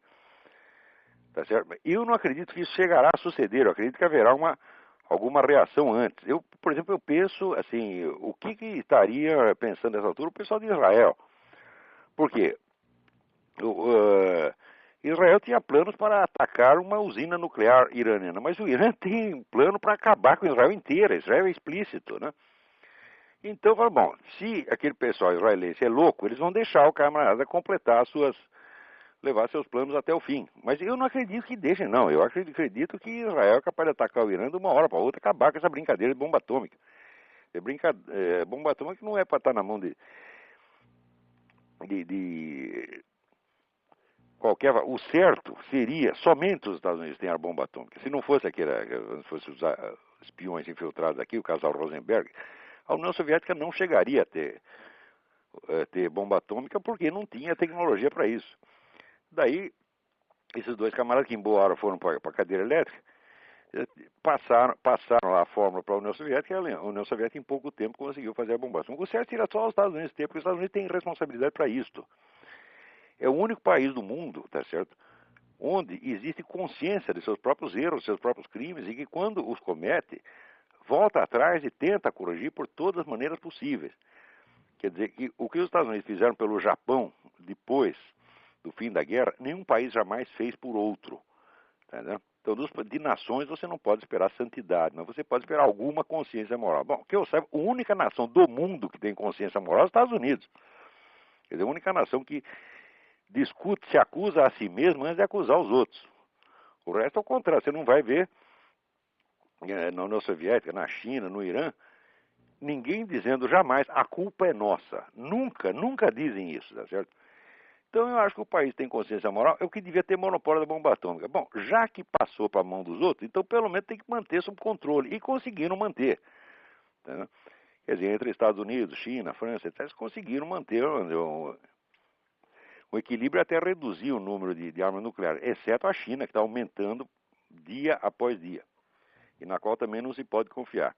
Tá certo? Eu não acredito que isso chegará a suceder. Eu acredito que haverá alguma reação antes. Por exemplo, eu penso, assim, o que estaria pensando nessa altura o pessoal de Israel? Por quê? Israel tinha planos para atacar uma usina nuclear iraniana, mas o Irã tem plano para acabar com Israel inteira. Israel é explícito, né? Então, bom, se aquele pessoal israelense é louco, eles vão deixar o camarada completar levar seus planos até o fim. Mas eu não acredito que deixem, não. Eu acredito que Israel é capaz de atacar o Irã de uma hora para outra, acabar com essa brincadeira de bomba atômica. Bomba atômica não é para estar na mão de qualquer. O certo seria somente os Estados Unidos têm a bomba atômica. Se não fosse se fosse os espiões infiltrados aqui, o casal Rosenberg, a União Soviética não chegaria a ter bomba atômica porque não tinha tecnologia para isso. Daí, esses dois camaradas que em boa hora foram para a cadeira elétrica, passaram a fórmula para a União Soviética, e a União Soviética em pouco tempo conseguiu fazer a bomba atômica. O certo seria só os Estados Unidos ter, porque os Estados Unidos têm responsabilidade para isto. É o único país do mundo, tá certo, onde existe consciência de seus próprios erros, seus próprios crimes, e que quando os comete, volta atrás e tenta corrigir por todas as maneiras possíveis. Quer dizer, que o que os Estados Unidos fizeram pelo Japão depois do fim da guerra, nenhum país jamais fez por outro. Entendeu? Então, de nações você não pode esperar santidade, mas você pode esperar alguma consciência moral. Bom, que eu saiba, a única nação do mundo que tem consciência moral é os Estados Unidos. Quer dizer, a única nação que discute, se acusa a si mesma antes de acusar os outros. O resto é o contrário. Você não vai ver na União Soviética, na China, no Irã, ninguém dizendo jamais a culpa é nossa. Nunca dizem isso, tá certo? Então eu acho que o país tem consciência moral, é o que devia ter monopólio da bomba atômica. Bom, já que passou para a mão dos outros, então pelo menos tem que manter sob controle. E conseguiram manter. Tá? Quer dizer, entre Estados Unidos, China, França, etc., eles conseguiram manter o equilíbrio até reduzir o número de armas nucleares, exceto a China, que está aumentando dia após dia. E na qual também não se pode confiar.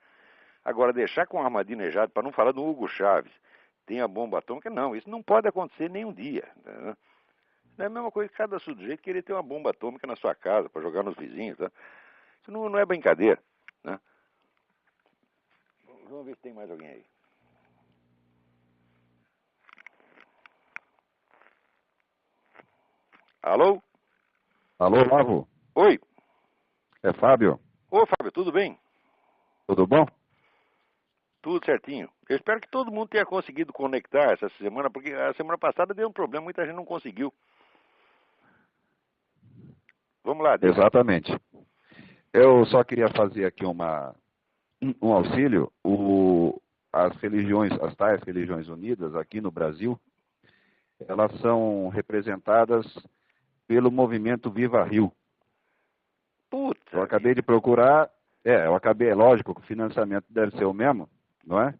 Agora, deixar com Ahmadinejad, para não falar do Hugo Chávez, tem a bomba atômica, não, isso não pode acontecer nenhum dia. Né? É a mesma coisa que cada sujeito querer ter uma bomba atômica na sua casa, para jogar nos vizinhos. Tá? Isso não é brincadeira. Né? Vamos ver se tem mais alguém aí. Alô? Alô, Lavo? Oi. É Fábio? Ô, Fábio, tudo bem? Tudo bom? Tudo certinho. Eu espero que todo mundo tenha conseguido conectar essa semana, porque a semana passada deu um problema, muita gente não conseguiu. Vamos lá. Exatamente. Eu só queria fazer aqui um auxílio. As tais religiões unidas aqui no Brasil, elas são representadas pelo movimento Viva Rio. Puta. Eu acabei de procurar, lógico que o financiamento deve ser o mesmo, não é?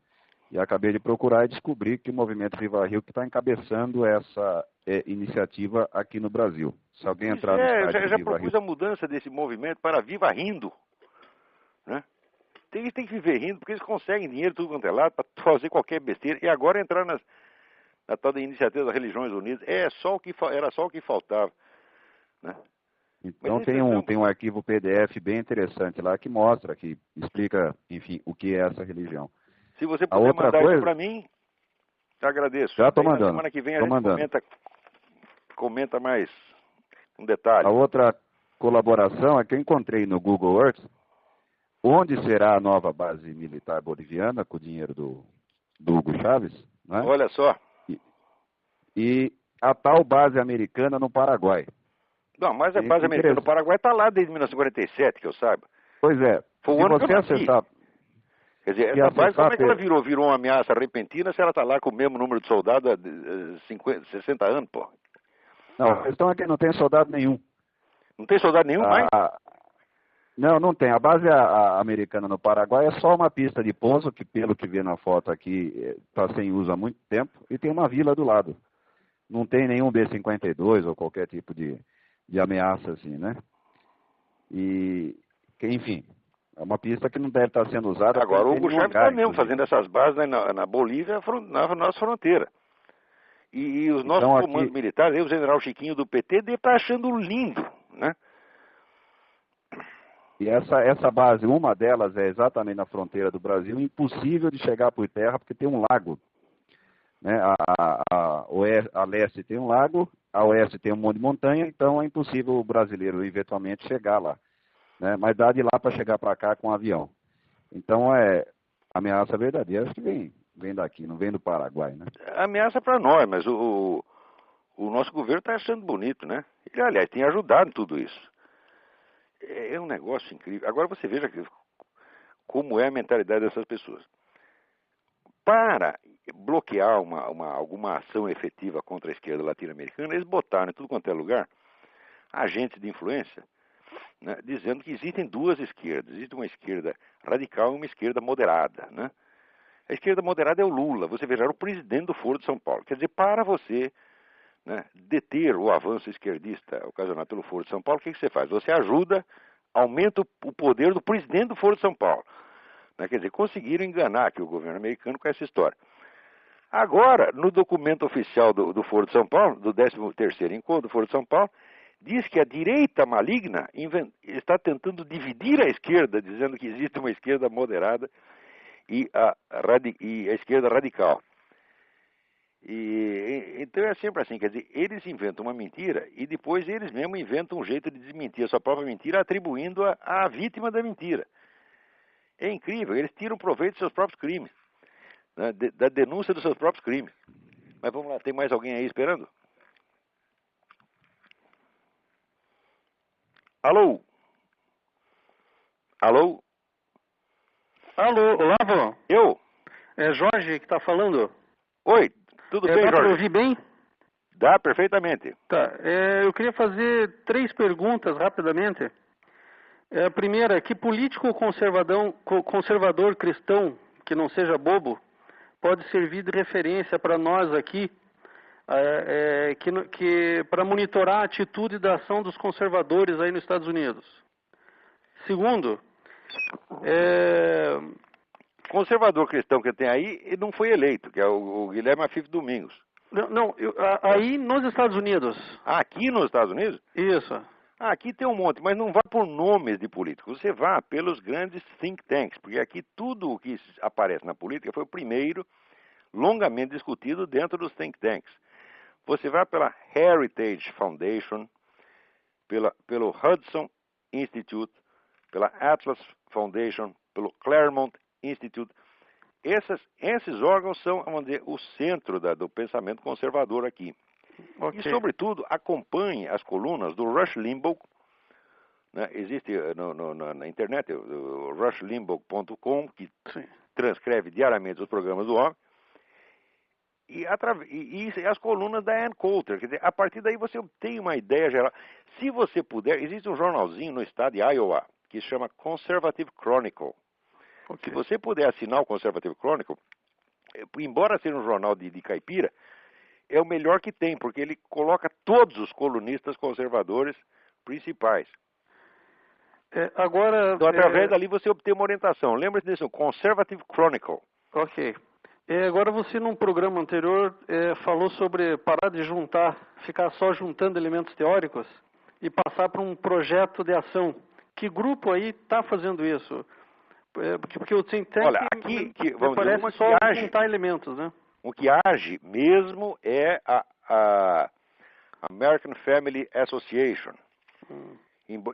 E acabei de procurar e descobri que o movimento Viva Rio que está encabeçando essa iniciativa aqui no Brasil. Se alguém entrar no site já Viva propus Rio... a mudança desse movimento para Viva Rindo. Né? Eles têm que viver rindo, porque eles conseguem dinheiro tudo quanto é lado para fazer qualquer besteira. E agora entrar na tal da iniciativa das Religiões Unidas era só o que faltava. Né? Então tem um arquivo PDF bem interessante lá que mostra, que explica, enfim, o que é essa religião. Se você puder mandar isso para mim, eu agradeço. Já estou mandando. Na semana que vem a gente comenta mais um detalhe. A outra colaboração é que eu encontrei no Google Earth onde será a nova base militar boliviana com o dinheiro do Hugo Chávez. Né? Olha só. E a tal base americana no Paraguai. Não, mas a base americana no Paraguai está lá desde 1947, que eu saiba. Pois é. Foi o ano que eu nasci. Quer dizer, essa base, como é que ela virou uma ameaça repentina se ela está lá com o mesmo número de soldados há 60 anos, pô? Não, a questão é que não tem soldado nenhum. Não tem soldado nenhum mais? Não tem. A base americana no Paraguai é só uma pista de pouso, que pelo que vê na foto aqui, está sem uso há muito tempo, e tem uma vila do lado. Não tem nenhum B-52 ou qualquer tipo de ameaça assim, né? E, enfim, é uma pista que não deve estar sendo usada. Agora, o Hugo Chávez está mesmo fazendo essas bases na Bolívia, na nossa fronteira. E os nossos comandos militares, o general Chiquinho do PT, deve estar achando lindo, né? E essa base, uma delas é exatamente na fronteira do Brasil, impossível de chegar por terra porque tem um lago. Né? a leste tem um lago, a oeste tem um monte de montanha, então é impossível o brasileiro eventualmente chegar lá, né? Mas dá de lá para chegar para cá com avião. Então é ameaça verdadeira, acho que vem daqui, não vem do Paraguai, né? Ameaça para nós, mas o nosso governo está achando bonito, né? Ele, aliás, tem ajudado em tudo isso. É um negócio incrível. Agora você veja como é a mentalidade dessas pessoas. Para bloquear alguma ação efetiva contra a esquerda latino-americana, eles botaram em tudo quanto é lugar agentes de influência, né, dizendo que existem duas esquerdas. Existe uma esquerda radical e uma esquerda moderada, né? A esquerda moderada é o Lula. Você veja, era o presidente do Foro de São Paulo. Quer dizer, para você, né, deter o avanço esquerdista ocasionado pelo Foro de São Paulo, o que você faz? Você ajuda, aumenta o poder do presidente do Foro de São Paulo. Né? Quer dizer, conseguiram enganar aqui o governo americano com essa história. Agora, no documento oficial do Foro de São Paulo, do 13º encontro do Foro de São Paulo, diz que a direita maligna está tentando dividir a esquerda, dizendo que existe uma esquerda moderada e a esquerda radical. Então é sempre assim, quer dizer, eles inventam uma mentira e depois eles mesmos inventam um jeito de desmentir a sua própria mentira, atribuindo-a à vítima da mentira. É incrível, eles tiram proveito dos seus próprios crimes, né, da denúncia dos seus próprios crimes. Mas vamos lá, tem mais alguém aí esperando? Alô? Alô? Alô, Olavo? Eu? É Jorge que está falando. Oi, tudo bem, Dá para Jorge? ouvir bem? Dá, perfeitamente. Tá, eu queria fazer 3 perguntas rapidamente. A primeira, que político conservador cristão, que não seja bobo, pode servir de referência para nós aqui, para monitorar a atitude da ação dos conservadores aí nos Estados Unidos? Segundo, Conservador cristão que tem aí, ele não foi eleito, que é o Guilherme Afif Domingos. Aí nos Estados Unidos. Aqui nos Estados Unidos? Isso. Aqui tem um monte, mas não vá por nomes de políticos. Você vá pelos grandes think tanks, porque aqui tudo o que aparece na política foi o primeiro longamente discutido dentro dos think tanks. Você vai pela Heritage Foundation, pelo Hudson Institute, pela Atlas Foundation, pelo Claremont Institute. Esses órgãos são, vamos dizer, o centro do pensamento conservador aqui. Okay. E, sobretudo, acompanhe as colunas do Rush Limbaugh, né? Existe na internet o rushlimbaugh.com, que transcreve diariamente os programas do homem, e as colunas da Ann Coulter. Quer dizer, a partir daí você tem uma ideia geral. Se você puder, existe um jornalzinho no estado de Iowa que se chama Conservative Chronicle. Okay. Se você puder assinar o Conservative Chronicle, embora seja um jornal de caipira, é o melhor que tem, porque ele coloca todos os colunistas conservadores principais. Então, através dali você obtém uma orientação. Lembre-se disso, Conservative Chronicle. Ok. Agora você, num programa anterior, falou sobre parar de ficar só juntando elementos teóricos e passar para um projeto de ação. Que grupo aí está fazendo isso? Porque o think tank, olha, aqui, parece só juntar elementos, né? O que age mesmo é a American Family Association.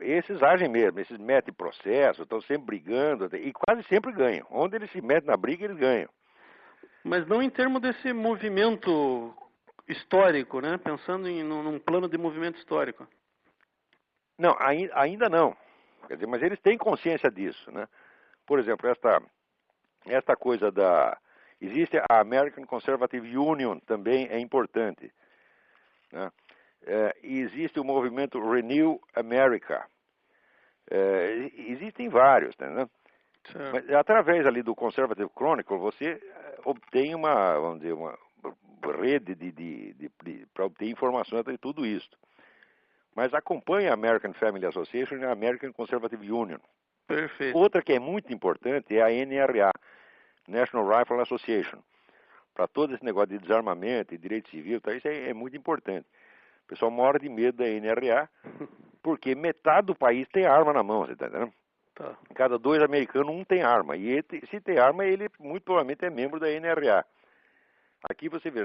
Esses agem mesmo, esses metem processo, estão sempre brigando e quase sempre ganham. Onde eles se metem na briga, eles ganham. Mas não em termos desse movimento histórico, né? Pensando num plano de movimento histórico. Não, ainda não. Quer dizer, mas eles têm consciência disso, né? Por exemplo, esta coisa existe a American Conservative Union, também é importante, né? Existe o movimento Renew America. Existem vários, né? Mas, através ali do Conservative Chronicle, você obtém uma rede para obter informações de tudo isso. Mas acompanha a American Family Association e a American Conservative Union. Perfeito. Outra que é muito importante é a NRA, National Rifle Association. Para todo esse negócio de desarmamento e direito civil, tá, isso é muito importante. O pessoal morre de medo da NRA, porque metade do país tem arma na mão, você está entendendo? Tá. Cada 2 americanos, um tem arma. E se tem arma, ele muito provavelmente é membro da NRA. Aqui você vê,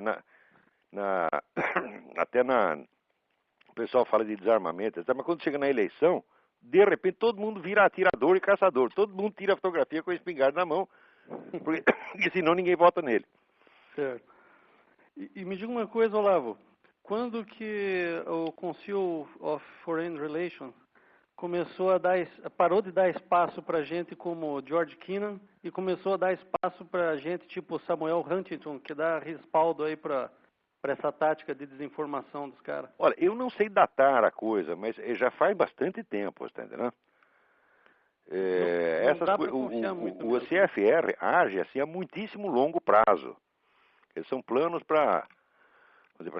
até o pessoal fala de desarmamento, mas quando chega na eleição, de repente todo mundo vira atirador e caçador. Todo mundo tira a fotografia com a espingarda na mão, porque senão ninguém vota nele. Certo. E me diga uma coisa, Olavo. Quando que o Council of Foreign Relations parou de dar espaço para gente como George Kennan e começou a dar espaço para gente tipo Samuel Huntington, que dá respaldo aí para essa tática de desinformação dos caras? Olha, eu não sei datar a coisa, mas já faz bastante tempo, está entendendo? O CFR age assim a muitíssimo longo prazo. Eles são planos para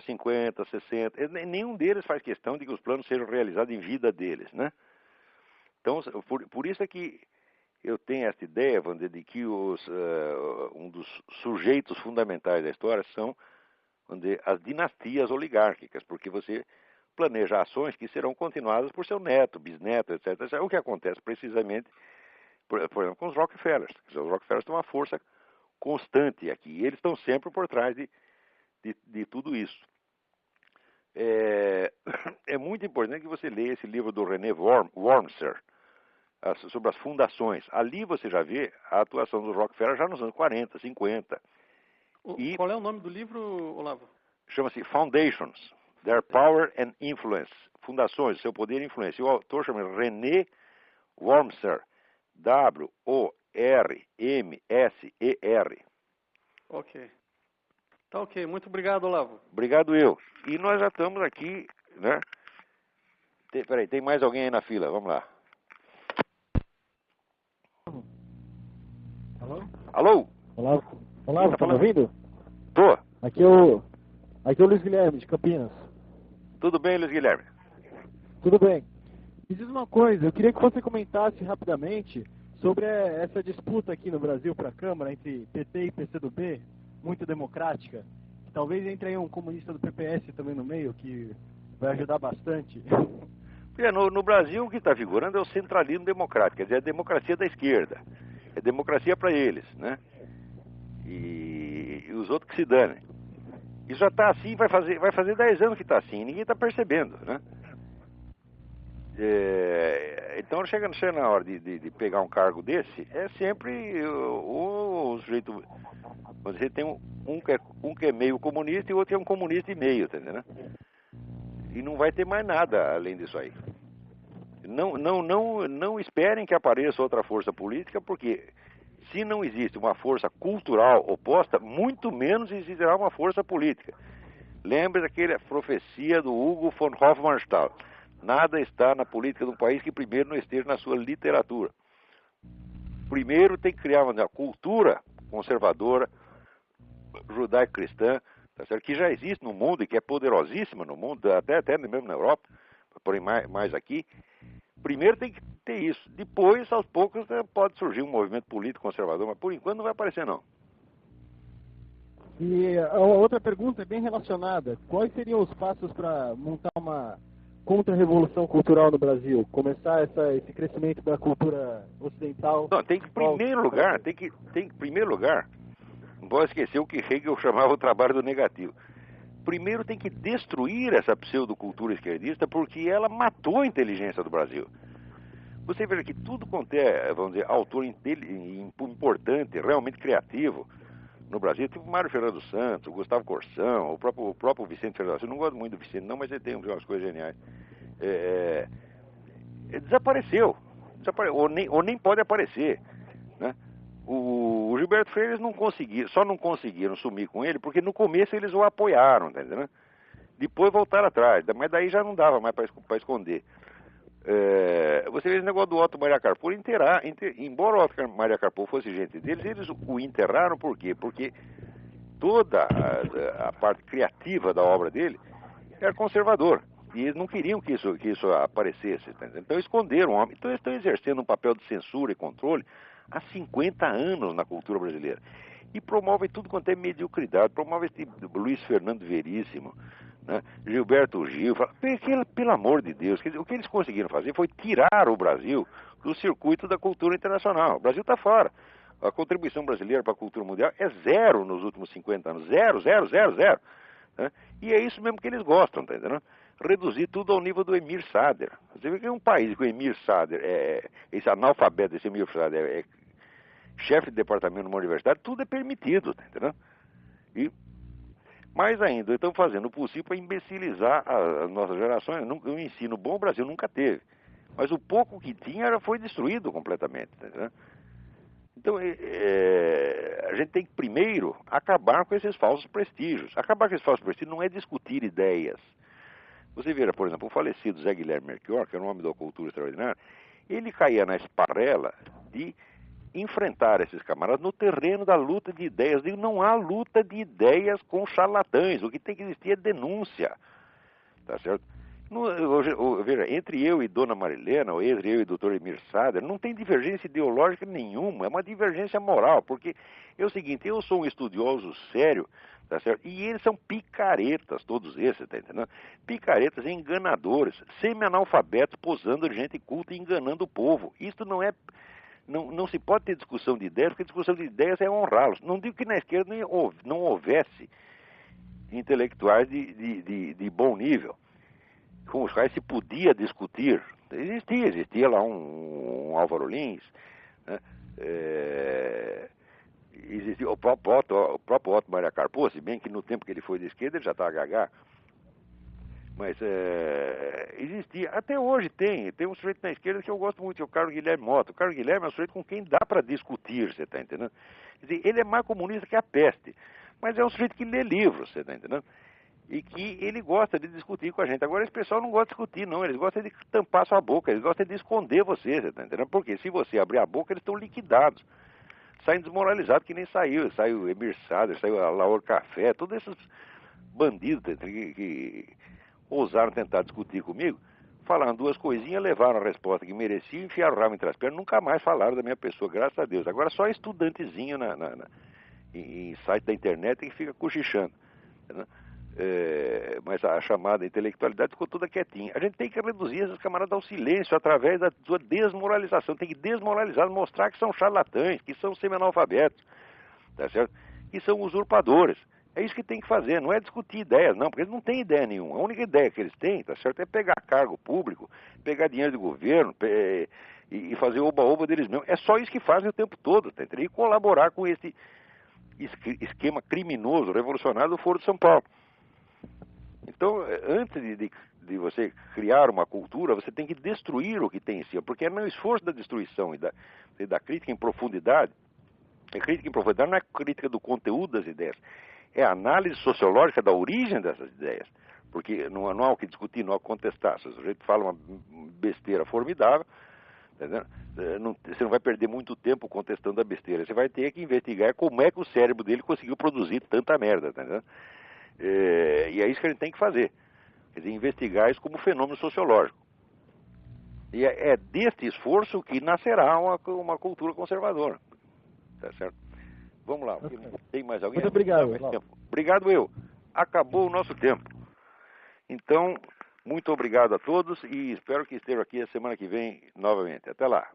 50, 60. Nenhum deles faz questão de que os planos sejam realizados em vida deles, né? Então, por isso é que eu tenho essa ideia, Wander, de que um dos sujeitos fundamentais da história são as dinastias oligárquicas, porque você planeja ações que serão continuadas por seu neto, bisneto, etc. É o que acontece precisamente, por exemplo, com os Rockefellers. Os Rockefellers têm uma força constante aqui, e eles estão sempre por trás de tudo isso. É muito importante que você leia esse livro do René Wormser, sobre as fundações. Ali você já vê a atuação dos Rockefeller já nos anos 40, 50. Qual é o nome do livro, Olavo? Chama-se Foundations, Their Power and Influence. Fundações, seu poder e influência. O autor chama René Wormser, W-O-R-M-S-E-R. Ok. Tá ok. Muito obrigado, Olavo. Obrigado eu. E nós já estamos aqui, né? Peraí, tem mais alguém aí na fila? Vamos lá. Alô? Alô? Olá, tá me ouvindo? Tô. Aqui é o Luiz Guilherme, de Campinas. Tudo bem, Luiz Guilherme? Tudo bem. Me diz uma coisa, eu queria que você comentasse rapidamente sobre essa disputa aqui no Brasil para a Câmara entre PT e PCdoB, muito democrática. Talvez entre aí um comunista do PPS também no meio, que vai ajudar bastante. No Brasil, o que está vigorando é o centralismo democrático, quer dizer, a democracia da esquerda. É democracia para eles, né? E os outros que se danem. Isso já está assim, vai fazer 10 anos que está assim, ninguém está percebendo, né? Então, chega na hora de pegar um cargo desse, é sempre o sujeito... Você tem um que é meio comunista e o outro é um comunista e meio, tá entendendo? E não vai ter mais nada além disso aí. Não esperem que apareça outra força política, porque se não existe uma força cultural oposta, muito menos existirá uma força política. Lembre daquela profecia do Hugo von Hofmannsthal. Nada está na política de um país que primeiro não esteja na sua literatura. Primeiro tem que criar uma cultura conservadora, judaico-cristã, tá certo? Que já existe no mundo e que é poderosíssima no mundo, até mesmo na Europa, porém mais aqui. Primeiro tem que ter isso. Depois, aos poucos, pode surgir um movimento político conservador, mas por enquanto não vai aparecer, não. E a outra pergunta é bem relacionada. Quais seriam os passos para montar uma contra-revolução cultural no Brasil? Começar esse crescimento da cultura ocidental? Não, tem que, em primeiro lugar, não pode esquecer o que Hegel chamava o trabalho do negativo. Primeiro tem que destruir essa pseudocultura esquerdista, porque ela matou a inteligência do Brasil. Você vê que tudo quanto é, vamos dizer, autor importante, realmente criativo, no Brasil, tipo Mário Fernando Santos, o Gustavo Corsão, o próprio Vicente Fernandes. Eu não gosto muito do Vicente, não, mas ele tem umas coisas geniais. Desapareceu. Ou nem pode aparecer, né? O Gilberto Freire só não conseguiram sumir com ele porque no começo eles o apoiaram, tá entendendo? Depois voltaram atrás, mas daí já não dava mais para esconder. Você vê esse negócio do Otto Maria Carpo, embora o Otto Maria Carpo fosse gente deles, eles o enterraram por quê? Porque toda a parte criativa da obra dele era conservadora. E eles não queriam que isso aparecesse, tá entendendo? Então esconderam o homem. Então eles estão exercendo um papel de censura e controle há 50 anos na cultura brasileira. E promovem tudo quanto é mediocridade. Promovem esse Luiz Fernando Veríssimo, né? Gilberto Gil. Pelo amor de Deus, o que eles conseguiram fazer foi tirar o Brasil do circuito da cultura internacional. O Brasil está fora. A contribuição brasileira para a cultura mundial é zero nos últimos 50 anos. Zero. né? E é isso mesmo que eles gostam, tá entendendo? Reduzir tudo ao nível do Emir Sader. Você vê que é um país que o Emir Sader, esse analfabeto, esse Emir Sader é chefe de departamento numa universidade, tudo é permitido, tá entendendo? E mais ainda, estão fazendo o possível para imbecilizar as nossas gerações. Um ensino bom o Brasil nunca teve. Mas o pouco que tinha foi destruído completamente. Tá, então, a gente tem que primeiro acabar com esses falsos prestígios. Acabar com esses falsos prestígios não é discutir ideias. Você vê, por exemplo, o falecido Zé Guilherme Melchior, que era um homem da cultura extraordinária, ele caía na esparrela de enfrentar esses camaradas no terreno da luta de ideias. Eu digo, não há luta de ideias com charlatães. O que tem que existir é denúncia. Tá certo? Veja, entre eu e Dona Marilena, ou entre eu e Dr. Emir Sader, não tem divergência ideológica nenhuma. É uma divergência moral. Porque é o seguinte, eu sou um estudioso sério, tá certo? E eles são picaretas, todos esses, tá entendendo? Picaretas enganadores, semi-analfabetos, posando de gente culta e enganando o povo. Isso não é... Não se pode ter discussão de ideias, porque discussão de ideias é honrá-los. Não digo que na esquerda não houvesse intelectuais de bom nível, com os quais se podia discutir. Existia lá um Álvaro Lins, né? Existia o próprio Otto Maria Carpo, se bem que no tempo que ele foi de esquerda ele já estava gagá. Mas existia, até hoje tem um sujeito na esquerda que eu gosto muito, que é o Carlos Guilherme Mota. O Carlos Guilherme é um sujeito com quem dá para discutir, você está entendendo? Quer dizer, ele é mais comunista que a peste, mas é um sujeito que lê livros, você está entendendo? E que ele gosta de discutir com a gente. Agora esse pessoal não gosta de discutir, não, eles gostam de tampar sua boca, eles gostam de esconder você está entendendo? Porque se você abrir a boca, eles estão liquidados. Saem desmoralizados que nem saiu o Emir Sader, saiu a Laor Café, todos esses bandidos que ousaram tentar discutir comigo, falaram duas coisinhas, levaram a resposta que mereciam, enfiaram o rabo entre as pernas, nunca mais falaram da minha pessoa, graças a Deus. Agora só estudantezinho em site da internet que fica cochichando. Né? Mas a chamada intelectualidade ficou toda quietinha. A gente tem que reduzir esses camaradas ao silêncio através da sua desmoralização. Tem que desmoralizar, mostrar que são charlatães, que são semi-analfabetos, tá certo? Que são usurpadores. É isso que tem que fazer, não é discutir ideias, não, porque eles não têm ideia nenhuma. A única ideia que eles têm, tá certo, é pegar cargo público, pegar dinheiro do governo e fazer oba-oba deles mesmos. É só isso que fazem o tempo todo, tá entendendo? E colaborar com esse esquema criminoso, revolucionário do Foro de São Paulo. Então, antes de você criar uma cultura, você tem que destruir o que tem em si, porque é no esforço da destruição e da crítica em profundidade. A crítica em profundidade não é crítica do conteúdo das ideias, é a análise sociológica da origem dessas ideias. Porque não há o que discutir, não há o que contestar. Se o sujeito fala uma besteira formidável, você não vai perder muito tempo contestando a besteira. Você vai ter que investigar como é que o cérebro dele conseguiu produzir tanta merda. Tá entendendo? E é isso que a gente tem que fazer. Quer dizer, investigar isso como fenômeno sociológico. E é deste esforço que nascerá uma cultura conservadora. Tá certo? Vamos lá. Okay. Tem mais alguém? Muito obrigado. Obrigado eu. Acabou o nosso tempo. Então, muito obrigado a todos e espero que estejam aqui a semana que vem novamente. Até lá.